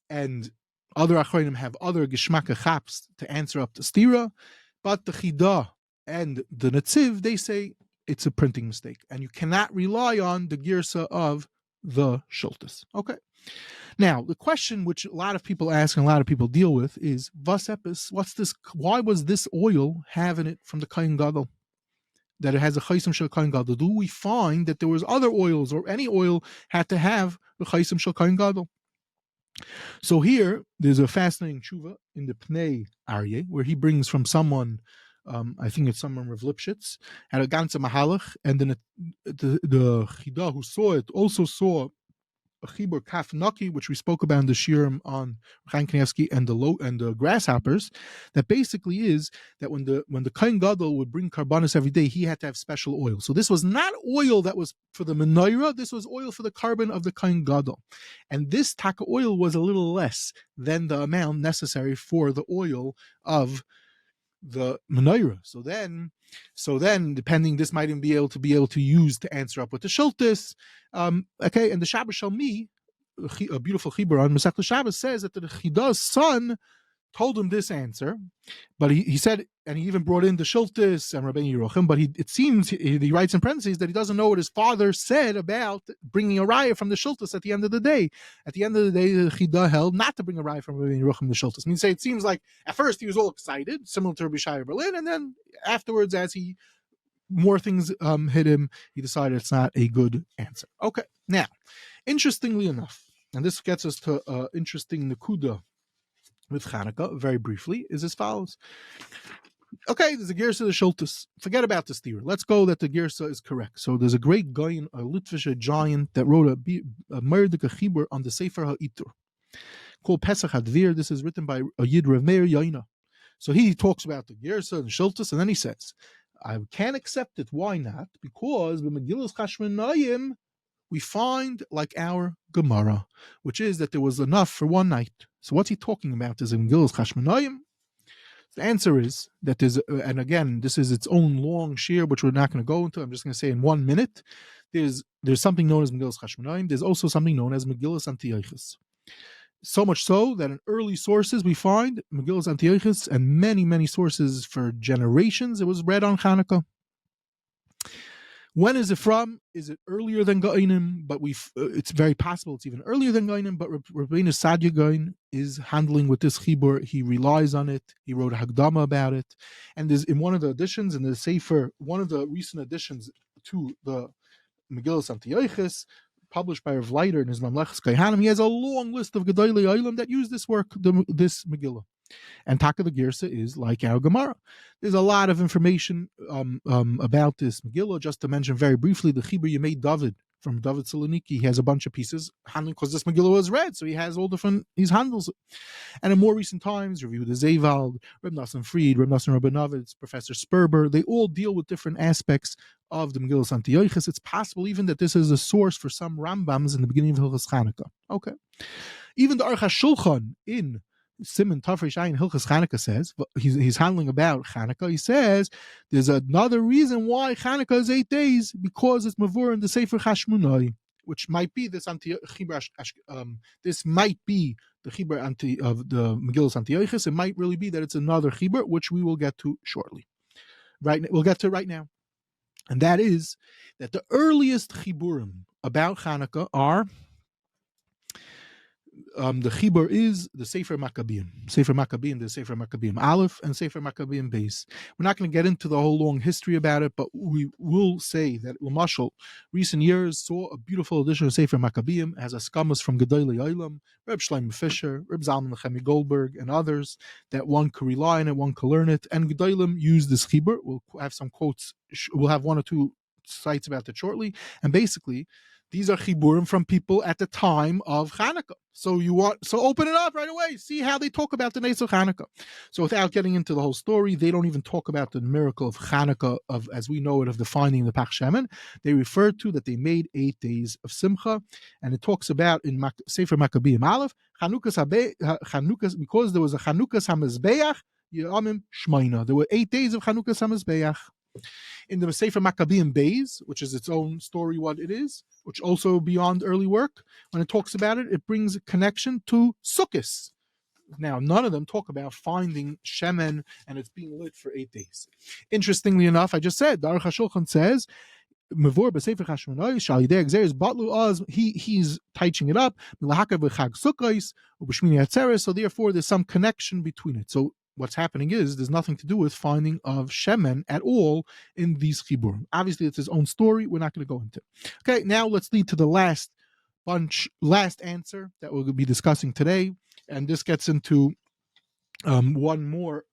and other achronim have other geshmaka chaps to answer up the stira. But the Chida and the Netziv, they say it's a printing mistake, and you cannot rely on the girsa of the Shultis. Okay. Now, the question which a lot of people ask and a lot of people deal with is, Vas epis, what's this? Why was this oil having it from the Kohen Gadol? That it has a chaysim shel Kohen Gadol. Do we find that there was other oils or any oil had to have the chaysim shel Kohen Gadol? So here, there's a fascinating tshuva in the Pnei Aryeh, where he brings from someone, I think it's someone Rav Lipschitz, had a ganze mahalach, and then the Chida who saw it also saw a chibur kaf naki, which we spoke about in the shirim on Chaim Kanievsky and the grasshoppers. That basically is that when the Kohen Gadol would bring karbanos every day, he had to have special oil. So this was not oil that was for the menorah. This was oil for the carbon of the Kohen Gadol, and this taka oil was a little less than the amount necessary for the oil of the menorah. So then, depending, this might even be able to use to answer up with the Shultis. Okay, and the Shabbos Shalmi, a beautiful chibur on Masechta Shabbos, says that the Chida's son told him this answer, but he said, and he even brought in the Shultis and Rabbeinu Yerucham, but it seems he writes in parentheses that he doesn't know what his father said about bringing a raya from the Shultis at the end of the day. At the end of the day, the Chida held not to bring a raya from Rabbeinu Yerucham the Shultis. I mean, it seems like at first he was all excited, similar to Rabbi Shai Berlin, and then afterwards, as more things hit him, he decided it's not a good answer. Okay, now, interestingly enough, and this gets us to interesting Nakuda with Chanukah, very briefly, is as follows. Okay, there's a Gersa the Shultis. Forget about the steer. Let's go that the Gersa is correct. So there's a great guy, a Litvish giant, that wrote a Merdika Chibur on the Sefer HaItur called Pesach Hadvir. This is written by a Yid Rav Meir Yaina. So he talks about the Gersa and Shultis, and then he says, I can't accept it. Why not? Because the Megillas Chashmonayim, we find like our Gemara, which is that there was enough for one night. So what's he talking about? Is in Megillas Chashmonayim? The answer is that there's, and again, this is its own long shir, which we're not going to go into. I'm just going to say in 1 minute. There's something known as Megillas Chashmonayim. There's also something known as Megillas Antiochus. So much so that in early sources we find Megillas Antiochus and many, many sources for generations it was read on Chanukah. When is it from? Is it earlier than Ga'inim? But it's very possible it's even earlier than Ga'inim, but Rabbeinu Sadia Gain is handling with this chibur. He relies on it. He wrote a Hagdama about it. And there's in one of the editions, in the Sefer, one of the recent additions to the Megillas Antiochus, published by Rav Leiter in his Mamlechus Kaihanim, he has a long list of Gedolei Olam that use this work, this Megillah. And Taka the Girsa is like our Gemara. There's a lot of information about this Megillah. Just to mention very briefly, the Chibur Yemei David from David Saloniki, he has a bunch of pieces handling because this Megillah was read, so he has all different. He handles it. And in more recent times, Reb Yehuda Zevald, Reb Nosson Fried, Reb Nosson Rabbanovitz, Professor Sperber, they all deal with different aspects of the Megillah Antiochus. It's possible even that this is a source for some Rambams in the beginning of Hilchas Chanukah. Okay, even the Aruch HaShulchan in Simon Tafresh Ayin Hilchas Chanukah says, he's handling about Chanukah, he says there's another reason why Chanukah is 8 days, because it's Mavur in the Sefer Chashmonai, which might be this this might be the Chibur of the Megillas Antiochus. It might really be that it's another Chibur, which we will get to shortly. We'll get to right now. And that is that the earliest Chiburim about Chanukah are the Chibur is the Sefer Maccabeim, the Sefer Maccabeim Aleph and Sefer Maccabeim Beis. We're not going to get into the whole long history about it, but we will say that Lamashal, recent years saw a beautiful edition of Sefer Maccabeim. It has askamas from Gedolei Olam, Reb Shlomo Fisher, Reb Zalman Nechemi Goldberg, and others that one could rely on it, one could learn it. And Gedolim use this Chibur. We'll have some quotes. We'll have one or two sites about it shortly. And basically, these are chiburim from people at the time of Chanukah. So open it up right away. See how they talk about the Nes of Chanukah. So without getting into the whole story, they don't even talk about the miracle of Chanukah, as we know it, of the finding of the Pach Shemen. They refer to that they made 8 days of Simcha, and it talks about in Sefer Maccabeim Aleph, Chanukah, because there was a Chanukah HaMizbeach, Yomim Shmaina. There were 8 days of Chanukah HaMizbeach. In the Sefer Maccabeim Beis, which is its own story, what it is, which also beyond early work, when it talks about it, it brings a connection to Sukkos. Now, none of them talk about finding Shemen and it's being lit for 8 days. Interestingly enough, I just said, the Aruch HaShulchan says, Mevor b'Sefer Chashmonai, Shalidei Gzeres Batlu Oz, he's teaching it up, Milahakav v'Chag Sukkos, u'B'Shmini Atzeres, so therefore there's some connection between it. So what's happening is there's nothing to do with finding of Shemen at all in these Chiburim. Obviously, it's his own story. We're not going to go into. Okay, now let's lead to the last answer that we'll be discussing today, and this gets into more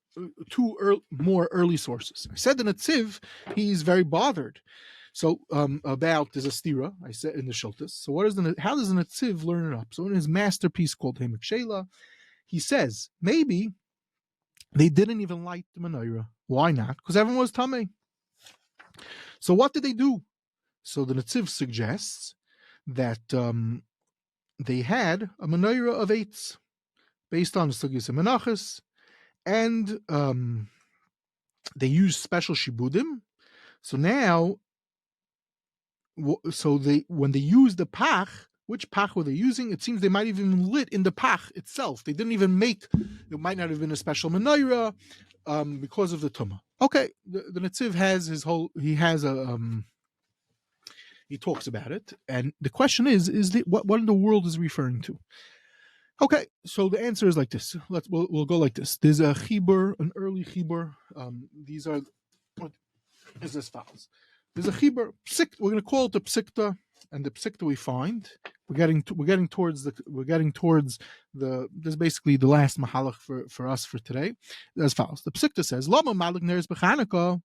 early sources. I said the Netziv, he's very bothered. So about there's a stira, I said in the Shultas. So how does the Netziv learn it up? So in his masterpiece called Hemek Shela, he says maybe they didn't even light the menorah. Why not? Because everyone was tamei. So what did they do? So the Netziv suggests that they had a menorah of 8s based on the Sugis and Menachos, and they used special shibudim. So now, when they used the pach, which pach were they using? It seems they might have even lit in the pach itself. They didn't even it might not have been a special menorah because of the tumah. Okay, the Netziv has he talks about it, and the question is what in the world is he referring to? Okay, so the answer is like this. We'll go like this. There's a chibur, an early chibur. These are what is as follows. There's a chibur. We're going to call it the psikta, and the psikta we find. We're getting towards the. This is basically the last mahalach for us for today. As follows. The psikta says, "Lama malik neres b'Chanukah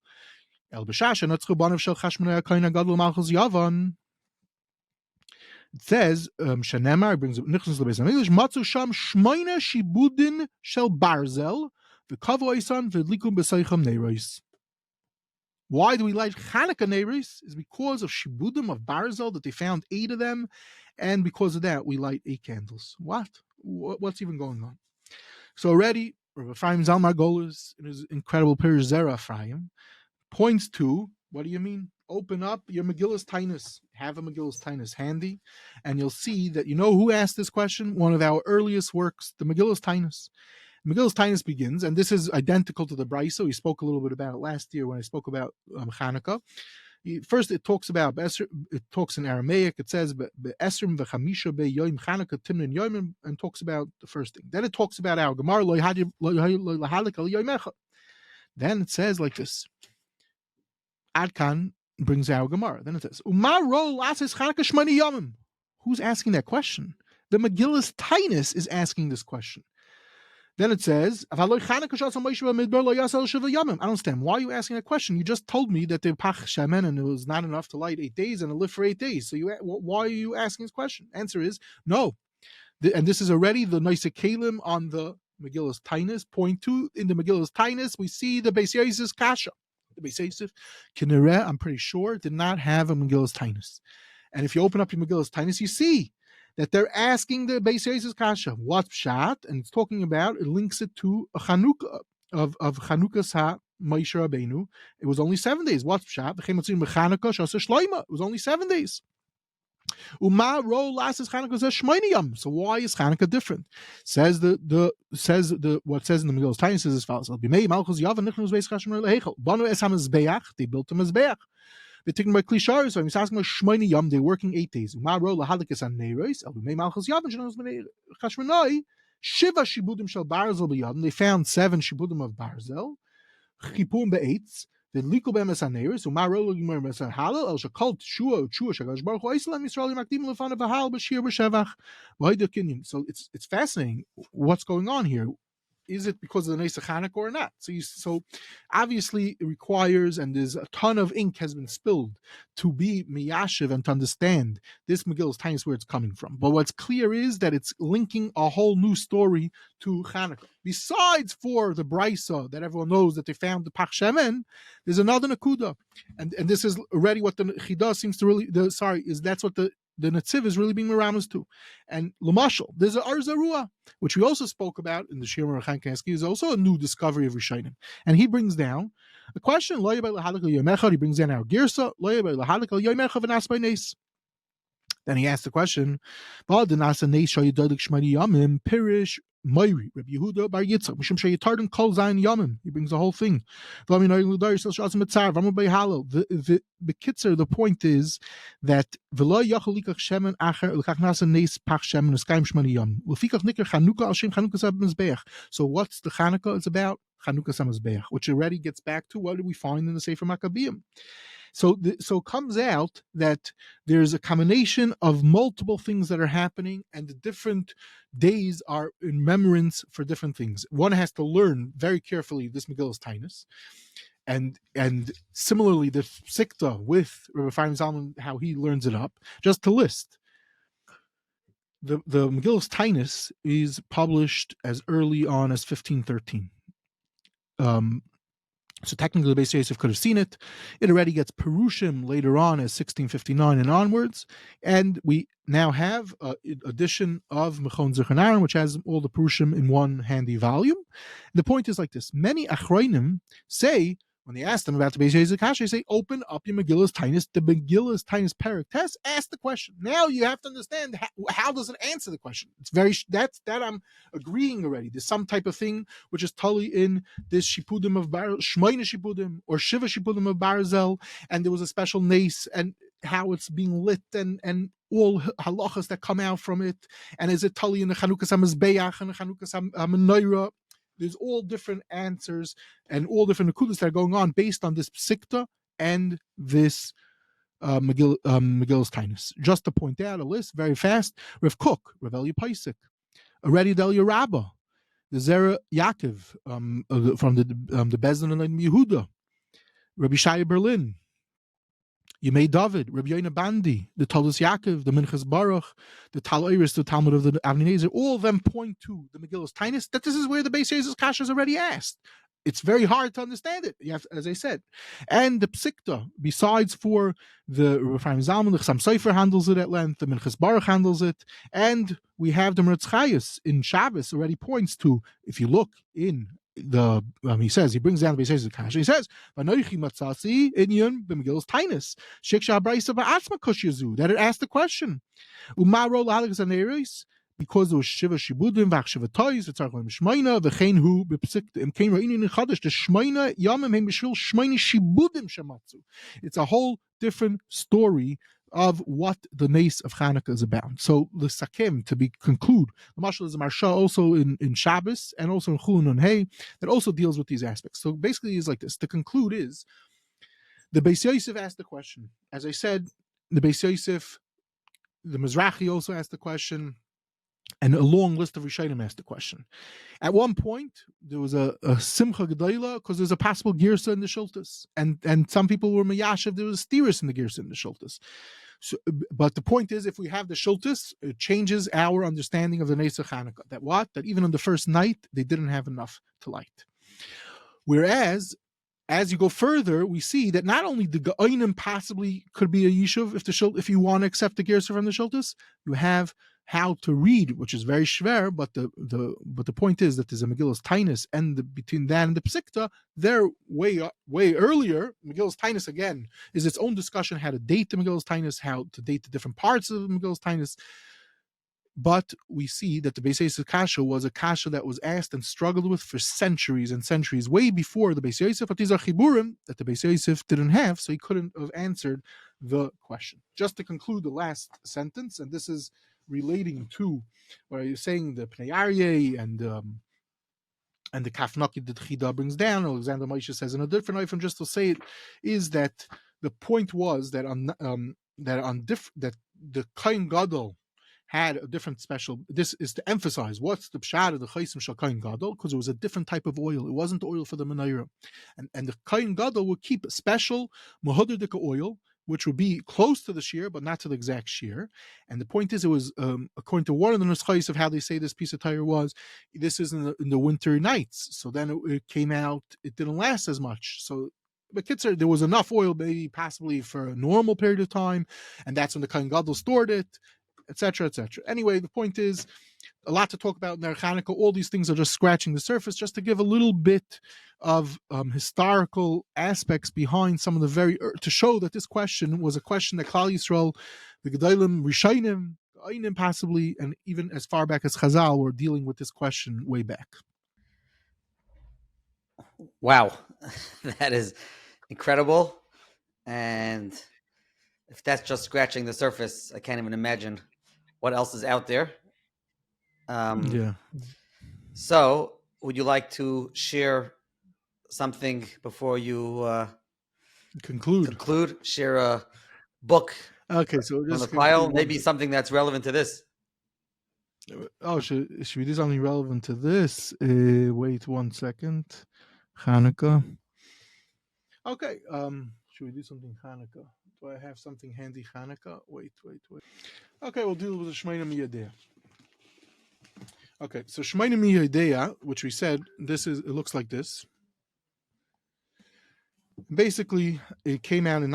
el b'shash anatzchu banav shel chashmonai kaina gadol malchus yavan." It says, Shanemar brings Nichnas LeBeis HaMikdash, Matzu Sham Shmoina Shibudin Shel Barzel, V'Kavu Eisan V'Dlikum B'Seicham Neiros. Why do we light Chanukah Neiros? Is because of Shibudim of Barzel, that they found 8 of them, and because of that we light 8 candles. What's even going on? So already, Rabbi Ephraim Zalmar Golos, in his incredible Pirush Zera Ephraim, points to, what do you mean? open up your Megillus Tainus. Have a Megillus Tainus handy, and you'll see that you know who asked this question. One of our earliest works, the Megillus Tainus. Megillus Tainus begins, and this is identical to the Brisa. We spoke a little bit about it last year when I spoke about Chanukah. First, it talks about it talks in Aramaic. It says be'esrim v'chamisha be'yoim Chanukah timnin yoimim, and talks about the first thing. Then it talks about our Gemara lo lahalik al yoimecha. Then it says like this. Adkan brings our Gemara. Then it says Umar ro lasis Chanukah shmani yomim. Who's asking that question? The Megillus Tainus is asking this question. Then it says, I don't understand. Why are you asking that question? You just told me that the pach shaman and it was not enough to light 8 days and to live for 8 days. So why are you asking this question? Answer is no. And this is already the nice kalim on the Megillus Tainus. Point 2, in the Megillus Tainus, we see the Beis Yosef's kasha. The Beis Yosef, Kineret, I'm pretty sure, did not have a Megillus Tainus. And if you open up your Megillus Tainus, you see that they're asking the Beis Yosef's kasha, what's pshat? And it's talking about, it links it to a Chanukah, of Chanukah's Moshe Rabbeinu. It was only 7 days. What's pshat? It was only 7 days. So why is Chanukah different? Says the what says in the Megillus Tainus is as follows: They built a mizbeach. They're taken by klishar, so he's asking about shmoni yom. They're working 8 days. Shiva shibudim shel barzel b'yom. They found 7 shibudim of barzel. Chipum be'etz. The legal bemes haneres. Umaro l'gimer bemes halal. El shakol tshua shagash baruch hu Yisrael Yisrael makdim lefanav v'hal b'shir b'shevach. So it's fascinating what's going on here. Is it because of the Neis Chanukah or not? So obviously it requires, and there's a ton of ink has been spilled to be miyashiv and to understand this Megillus Tainus where it's coming from. But what's clear is that it's linking a whole new story to Chanukah. Besides for the Brisa that everyone knows that they found the Pach Shemen, there's another Nakuda, and this is already what the Chidah seems to really. That's what the Netziv is really being meramas to. And Lamashal, there's an Arzarua, which we also spoke about in the Shir Merachan Kanski, is also a new discovery of Rishonim. And he brings down a question, he brings down our Girsa, then he asks the question, Pirish Mayri, Rabbi Yehuda Bar Yitzchak, Mishum Sheyitardim Kol Zayin Yamim. He brings the whole thing. The point is that so what's the Chanukah? It's about Chanukah Samazbeach, which already gets back to what do we find in the Sefer Maccabim. So it comes out that there's a combination of multiple things that are happening, and the different days are in remembrance for different things. One has to learn very carefully this Megillus Tainus, and similarly the Sikta with Rabbi Chaim Zalman, how he learns it up. Just to list, the Megillus Tainus is published as early on as 1513. So technically, Beis Yosef could have seen it. It already gets Perushim later on as 1659 and onwards. And we now have an edition of Mechon Zichron Aaron, which has all the Perushim in one handy volume. The point is like this. Many Achronim say, when they ask them about the Beis Yosef Kasha, they say, open up your Megillus Tainus. The Megillus Tainus Perek Test, ask the question. Now you have to understand how does it answer the question. It's very, that I'm agreeing already. There's some type of thing which is totally in this Shipudim of Shmoyne Shipudim or Shiva Shipudim of Barzel, and there was a special nace and how it's being lit and all halachas that come out from it. And is it totally in the Chanukah Samazbeach and the Chanukah Samanoira? There's all different answers and all different nekudas that are going on based on this psikta and this Megillus Tainus. Just to point out a list very fast: Rav Kook, Rav Elia Paisik, Aredi Delia Rabbah, the Zera Yaakov from the Bezdin and Yehuda, Rabbi Shaya Berlin, Yemei David, Rabbi Yoina Bandi, the Talmud Yaakov, the Minchas Baruch, the Tal Oiris, the Talmud of the Avnei Nezer, all of them point to the Megillus Tainus, that this is where the Beis Yosef's Kasha is already asked. It's very hard to understand it, you have, as I said. And the Psikta, besides for the Rav Chaim Zalman, the Chassam Sofer handles it at length, the Minchas Baruch handles it, and we have the Meretz Chayes in Shabbos already points to, if you look in he says, he brings down the Beis Yosef kasha. He says, "V'noichi matzasi inyan b'megillas tainis shiksha brayso ba'atzma kushyazu," that it asked the question, "Umaro l'halakzaneris." Because there was Shiva Shibudim, Vach Shiva Toys, Vitzarchim Shmaina, V'chein Hu, B'psiktim, Kein Ra'inin Chadash, the Shmaina, Yamim, Hem B'shvil, Shmaini Shibudim Shamatzu. It's a whole different story of what the Nace of Chanukah is about. So, the Sakim, to be conclude, the Mashal is a Marsha also in Shabbos, and also in Chulun and Hay, that also deals with these aspects. So, basically, it's like this. To conclude is, the Beis Yosef asked the question. As I said, the Beis Yosef, the Mizrahi also asked the question, and a long list of Rishonim asked the question. At one point, there was a Simcha Gedaila because there's a possible Girsa in the Shultas. And some people were Mayashiv, there was a Steeris in the Girsa in the Shultas. So, but the point is, if we have the Shultas, it changes our understanding of the Nesa Chanukah. That even on the first night, they didn't have enough to light. Whereas, as you go further, we see that not only the Ge'onim possibly could be a Yishuv if you want to accept the Girsa from the Shultas, you have how to read, which is very schwer, but the point is that there's a Megillus Tainus, and between that and the Psikta, they're way earlier. Megillus Tainus, again, is its own discussion, how to date the Megillus Tainus, how to date the different parts of the Megillus Tainus. But we see that the Beis Yosef kasha was a kasha that was asked and struggled with for centuries and centuries, way before the Beis Yosef. But these are chiburim that the Beis Yosef didn't have, so he couldn't have answered the question. Just to conclude the last sentence, and this is relating to where you're saying the Pnei Aryeh and the Kafnaki that Chida brings down. Alexander Moshe says in a different way, from just to say it, is that the point was that that the Kohen Gadol had a different special. This is to emphasize what's the pshat of the Chaysim Shel Kohen Gadol, because it was a different type of oil. It wasn't the oil for the menorah, and the Kohen Gadol would keep a special Mahuderdika oil, which would be close to the shear, but not to the exact shear. And the point is, it was according to one of the nuschais of how they say this piece of tire was, this is in the winter nights. So then it came out, it didn't last as much. So, but Kitzer, there was enough oil, maybe possibly for a normal period of time, and that's when the Kohen Gadol stored it, etc., etc. Anyway, the point is, a lot to talk about in Ner Chanukah. All these things are just scratching the surface, just to give a little bit of historical aspects behind some of the to show that this question was a question that Klal Yisrael, the Gedolim, Rishonim, Einim possibly, and even as far back as Chazal were dealing with this question way back. Wow, that is incredible. And if that's just scratching the surface, I can't even imagine what else is out there. Yeah. So, would you like to share something before you conclude? Share a book. Okay, so on the file, maybe something that's relevant to this. Oh, should we do something relevant to this? Wait 1 second. Chanukah. Okay. Should we do something Chanukah? Do I have something handy Chanukah? Wait. Okay, we'll deal with the Shemaina Miyadea. Okay, so Shemaina Miyadea, which we said, it looks like this. Basically, it came out in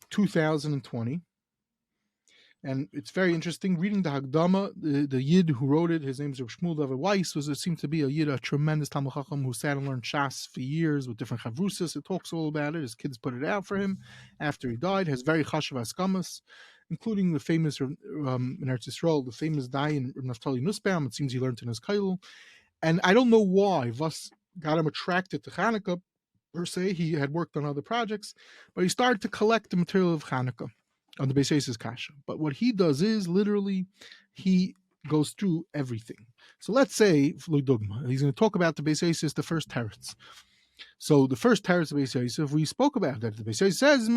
2020. And it's very interesting. Reading the Hagdama, the Yid who wrote it, his name is Shmuel David Weiss, seemed to be a Yid, a tremendous Talmud Chacham who sat and learned Shas for years with different Chavrusas. It talks all about it. His kids put it out for him after he died. Has very Chashav Askamas, including the famous, in Eretz Yisrael, the famous Dayan Naftali Nussbaum. It seems he learned in his Kailul. And I don't know why Voss got him attracted to Chanukah, per se. He had worked on other projects, but he started to collect the material of Chanukah on the Beis Yosef kasha. But what he does is literally he goes through everything. So let's say, he's going to talk about the Beis Yosef, the first teretz. So the first teretz of Beis Yosef, we spoke about that. The Beis Yosef says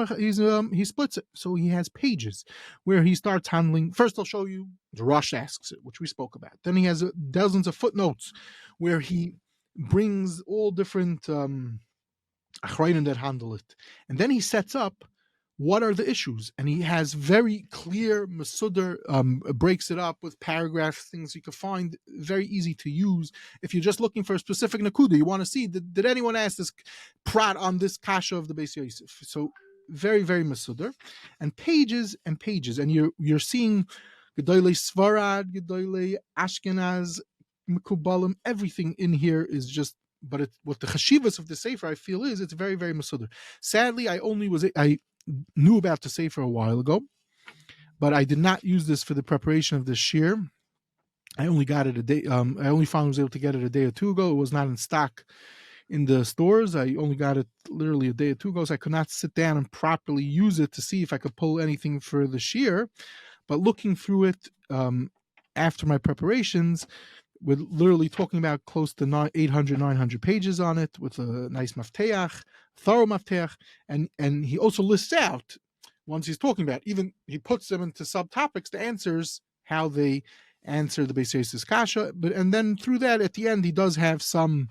he splits it. So he has pages where he starts handling. First, I'll show you the Rosh asks it, which we spoke about. Then he has dozens of footnotes where he brings all different achrayim that handle it. And then he sets up what are the issues, and he has very clear Masudar, breaks it up with paragraphs, things you can find very easy to use. If you're just looking for a specific nakuda, you want to see, did anyone ask this prat on this kasha of the Beis Yosef? So very, very Masudar, and pages, and you're seeing Gedolei Svarad, Gedolei Ashkenaz, mekubalim. Everything in here is just. But what the chashivas of the sefer I feel is it's very very masudar. Sadly, I knew about the sefer a while ago, but I did not use this for the preparation of this shir. I only got it a day. I only found I was able to get it a day or two ago. It was not in stock in the stores. I only got it literally a day or two ago, so I could not sit down and properly use it to see if I could pull anything for the shir. But looking through it after my preparations, with literally talking about close to 800, 900 pages on it, with a nice mafteach, thorough mafteach, and he also lists out, once he's talking about, even he puts them into subtopics, the answers, how they answer the Beis Yosef's kasha, and then through that, at the end, he does have some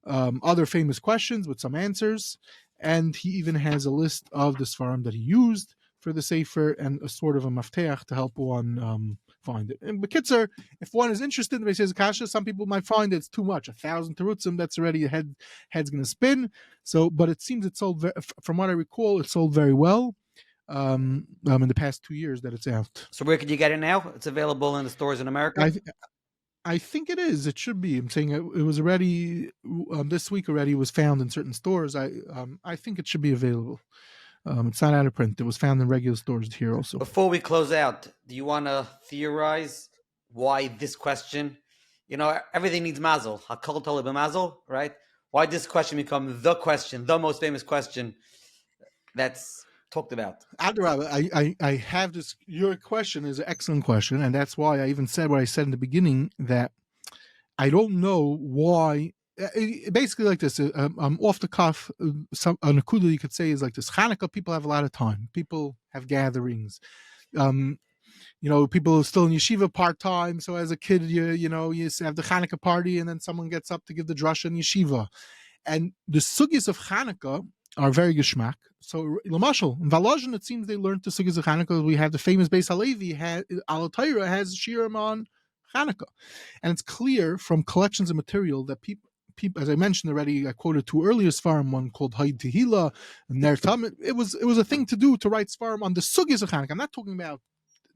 other famous questions with some answers, and he even has a list of the svarim that he used for the sefer and a sort of a mafteach to help one find it. And Bekitzer, if one is interested in the Beis Yosef's kasha, some people might find it's too much. 1,000 terutzim, that's already head's going to spin. So, but it seems it sold, from what I recall, it sold very well. In the past 2 years that it's out. So where could you get it now? It's available in the stores in America? I think it is. It should be. I'm saying it was already, this week already was found in certain stores. I think it should be available. It's not out of print. It was found in regular stores here also. Before we close out, do you want to theorize why this question, everything needs mazel. Hakol toleh b'mazel, right? Why this question become the question, the most famous question that's talked about? Adrabah, I have this. Your question is an excellent question, and that's why I even said what I said in the beginning, that I don't know why. Basically, like this, off the cuff, a nakuda you could say is like this. Chanukah, people have a lot of time. People have gatherings. People are still in yeshiva part time. So as a kid, you have the Chanukah party, and then someone gets up to give the drasha in yeshiva, and the sugyas of Chanukah are very geschmack. So, Lamashal, in Valozhin, it seems they learned the sugyas of Chanukah. We have the famous Beis Halevi, Al Torah has shirim on Chanukah. And it's clear from collections of material that people, as I mentioned already, I quoted two earlier Sfarim, one called Haid Tehila, and Ner Tamid. It was a thing to do to write Sfarim on the sugyas of Chanukah. I'm not talking about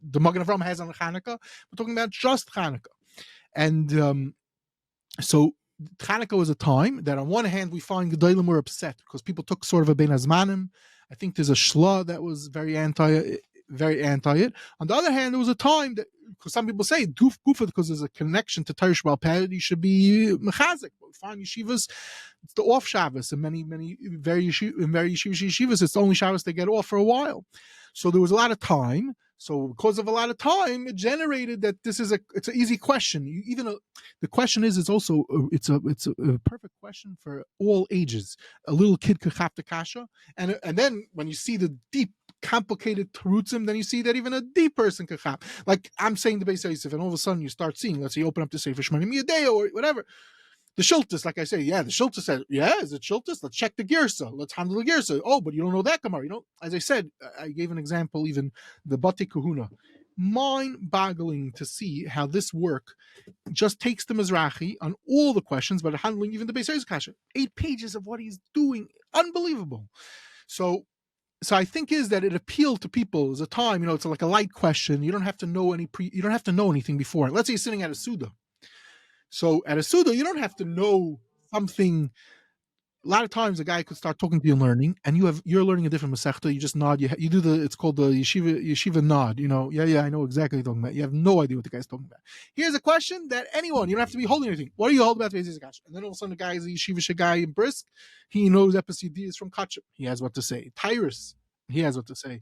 the Magen Avraham has on Chanukah, we're talking about just Chanukah. And so, Chanukah was a time that on one hand we find Gedolim were upset because people took sort of a Ben Azmanim. I think there's a Shla that was very anti it. On the other hand, there was a time that, because some people say Gufa, because there's a connection to Torah Sheba'al Peh, you should be mechazik. We find yeshivas, it's the off Shabbos, and many very yeshivas, it's the only Shabbos they get off for a while. So there was a lot of time. So because of a lot of time, it generated that it's an easy question. The question is, it's a perfect question for all ages. A little kid could chap the kasha, and then when you see the deep, complicated terutzim, then you see that even a deep person could chap. Like I'm saying the Beis Yosef, and all of a sudden you start seeing, let's say you open up the Sefer Shmonim Yadei or whatever. The Shiltus, like I say, the Shiltus said, is it Shiltus? Let's check the Girsa. Let's handle the Girsa. Oh, but you don't know that Gemara. As I said, I gave an example, even the Bati Kahuna. Mind-boggling to see how this work just takes the Mizrahi on all the questions, but handling even the Beis Yosef kasha. 8 pages of what he's doing. Unbelievable. So I think is that it appealed to people as a time, it's like a light question. You don't have to know you don't have to know anything before. Let's say you're sitting at a Suda. So at a Suda, you don't have to know something. A lot of times a guy could start talking to you and learning, and you're learning a different Masechta, you just nod, you do it's called the yeshiva nod, I know exactly what you're talking about. You have no idea what the guy's talking about. Here's a question that anyone, you don't have to be holding anything. What do you hold about the Beis Yosef? And then all of a sudden the guy is a yeshiva guy in Brisk, he knows Epicd is from Kachim, he has what to say. Tyrus, he has what to say.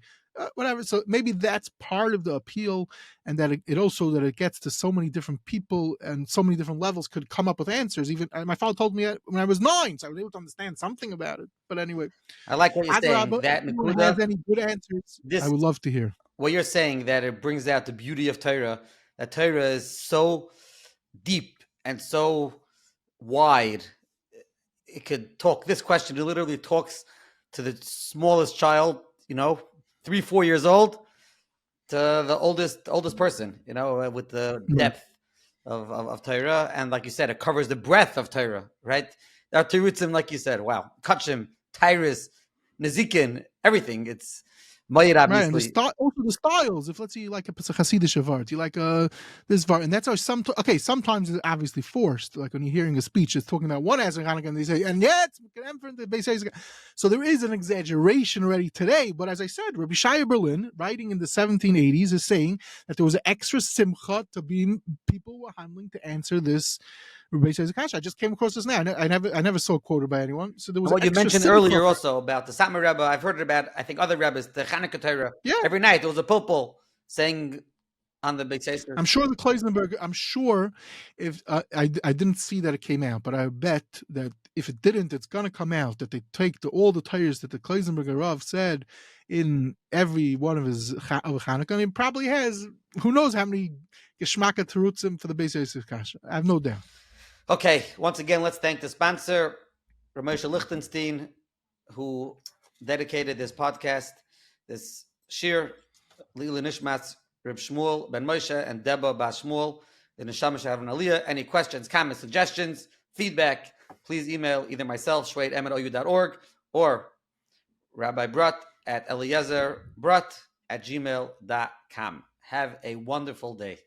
Whatever. So maybe that's part of the appeal, and that it also that it gets to so many different people and so many different levels could come up with answers. Even my father told me when I was 9, so I was able to understand something about it. But anyway, I like what you're saying. That Nakuda has any good answers, I would love to hear. What you're saying, that it brings out the beauty of Torah. That Torah is so deep and so wide. It could talk. This question, it literally talks to the smallest child, 3-4 years old, to the oldest person, with the depth of Torah. And like you said, it covers the breadth of Torah, right? There are terutzim, like you said, wow, Kachim, Tyrus, Nezikin, everything. It's Moir, Right, and obviously. also the styles. If let's say you like a Hasidic vart, you like this vart, and that's how sometimes it's obviously forced. Like when you're hearing a speech, it's talking about one answer Hanukkah, and they say, and yet the Beis. So there is an exaggeration already today. But as I said, Rabbi Shaya Berlin, writing in the 1780s, is saying that there was an extra simcha to be people were handling to answer this. I just came across this now. I never saw it quoted by anyone. So there was And what you extra mentioned simcha earlier also about the Satmar Rebbe, I've heard about, I think, other Rebbes, the Chanukah Torah. Yeah. Every night there was a pulpul saying on the Beis Hesder. I'm sure the Kloisenberg. I'm sure if I didn't see that it came out, but I bet that if it didn't, it's gonna come out that they take all the tires that the Kloisenberger Rav said in every one of his Chanukah. And he probably has who knows how many Geschmacka Terutzim for the Beis Yosef Kasha. I have no doubt. Okay, once again, let's thank the sponsor, Ramosha Lichtenstein, who dedicated this podcast, this shir, Lila Nishmatz, Reb Shmuel Ben Moshe, and Deba Bas Shmuel, the Neshama Shav and Aliyah. Any questions, comments, suggestions, feedback, please email either myself, shweid@ou.org, or Rabbi Brut at eliezerbrut@gmail.com. Have a wonderful day.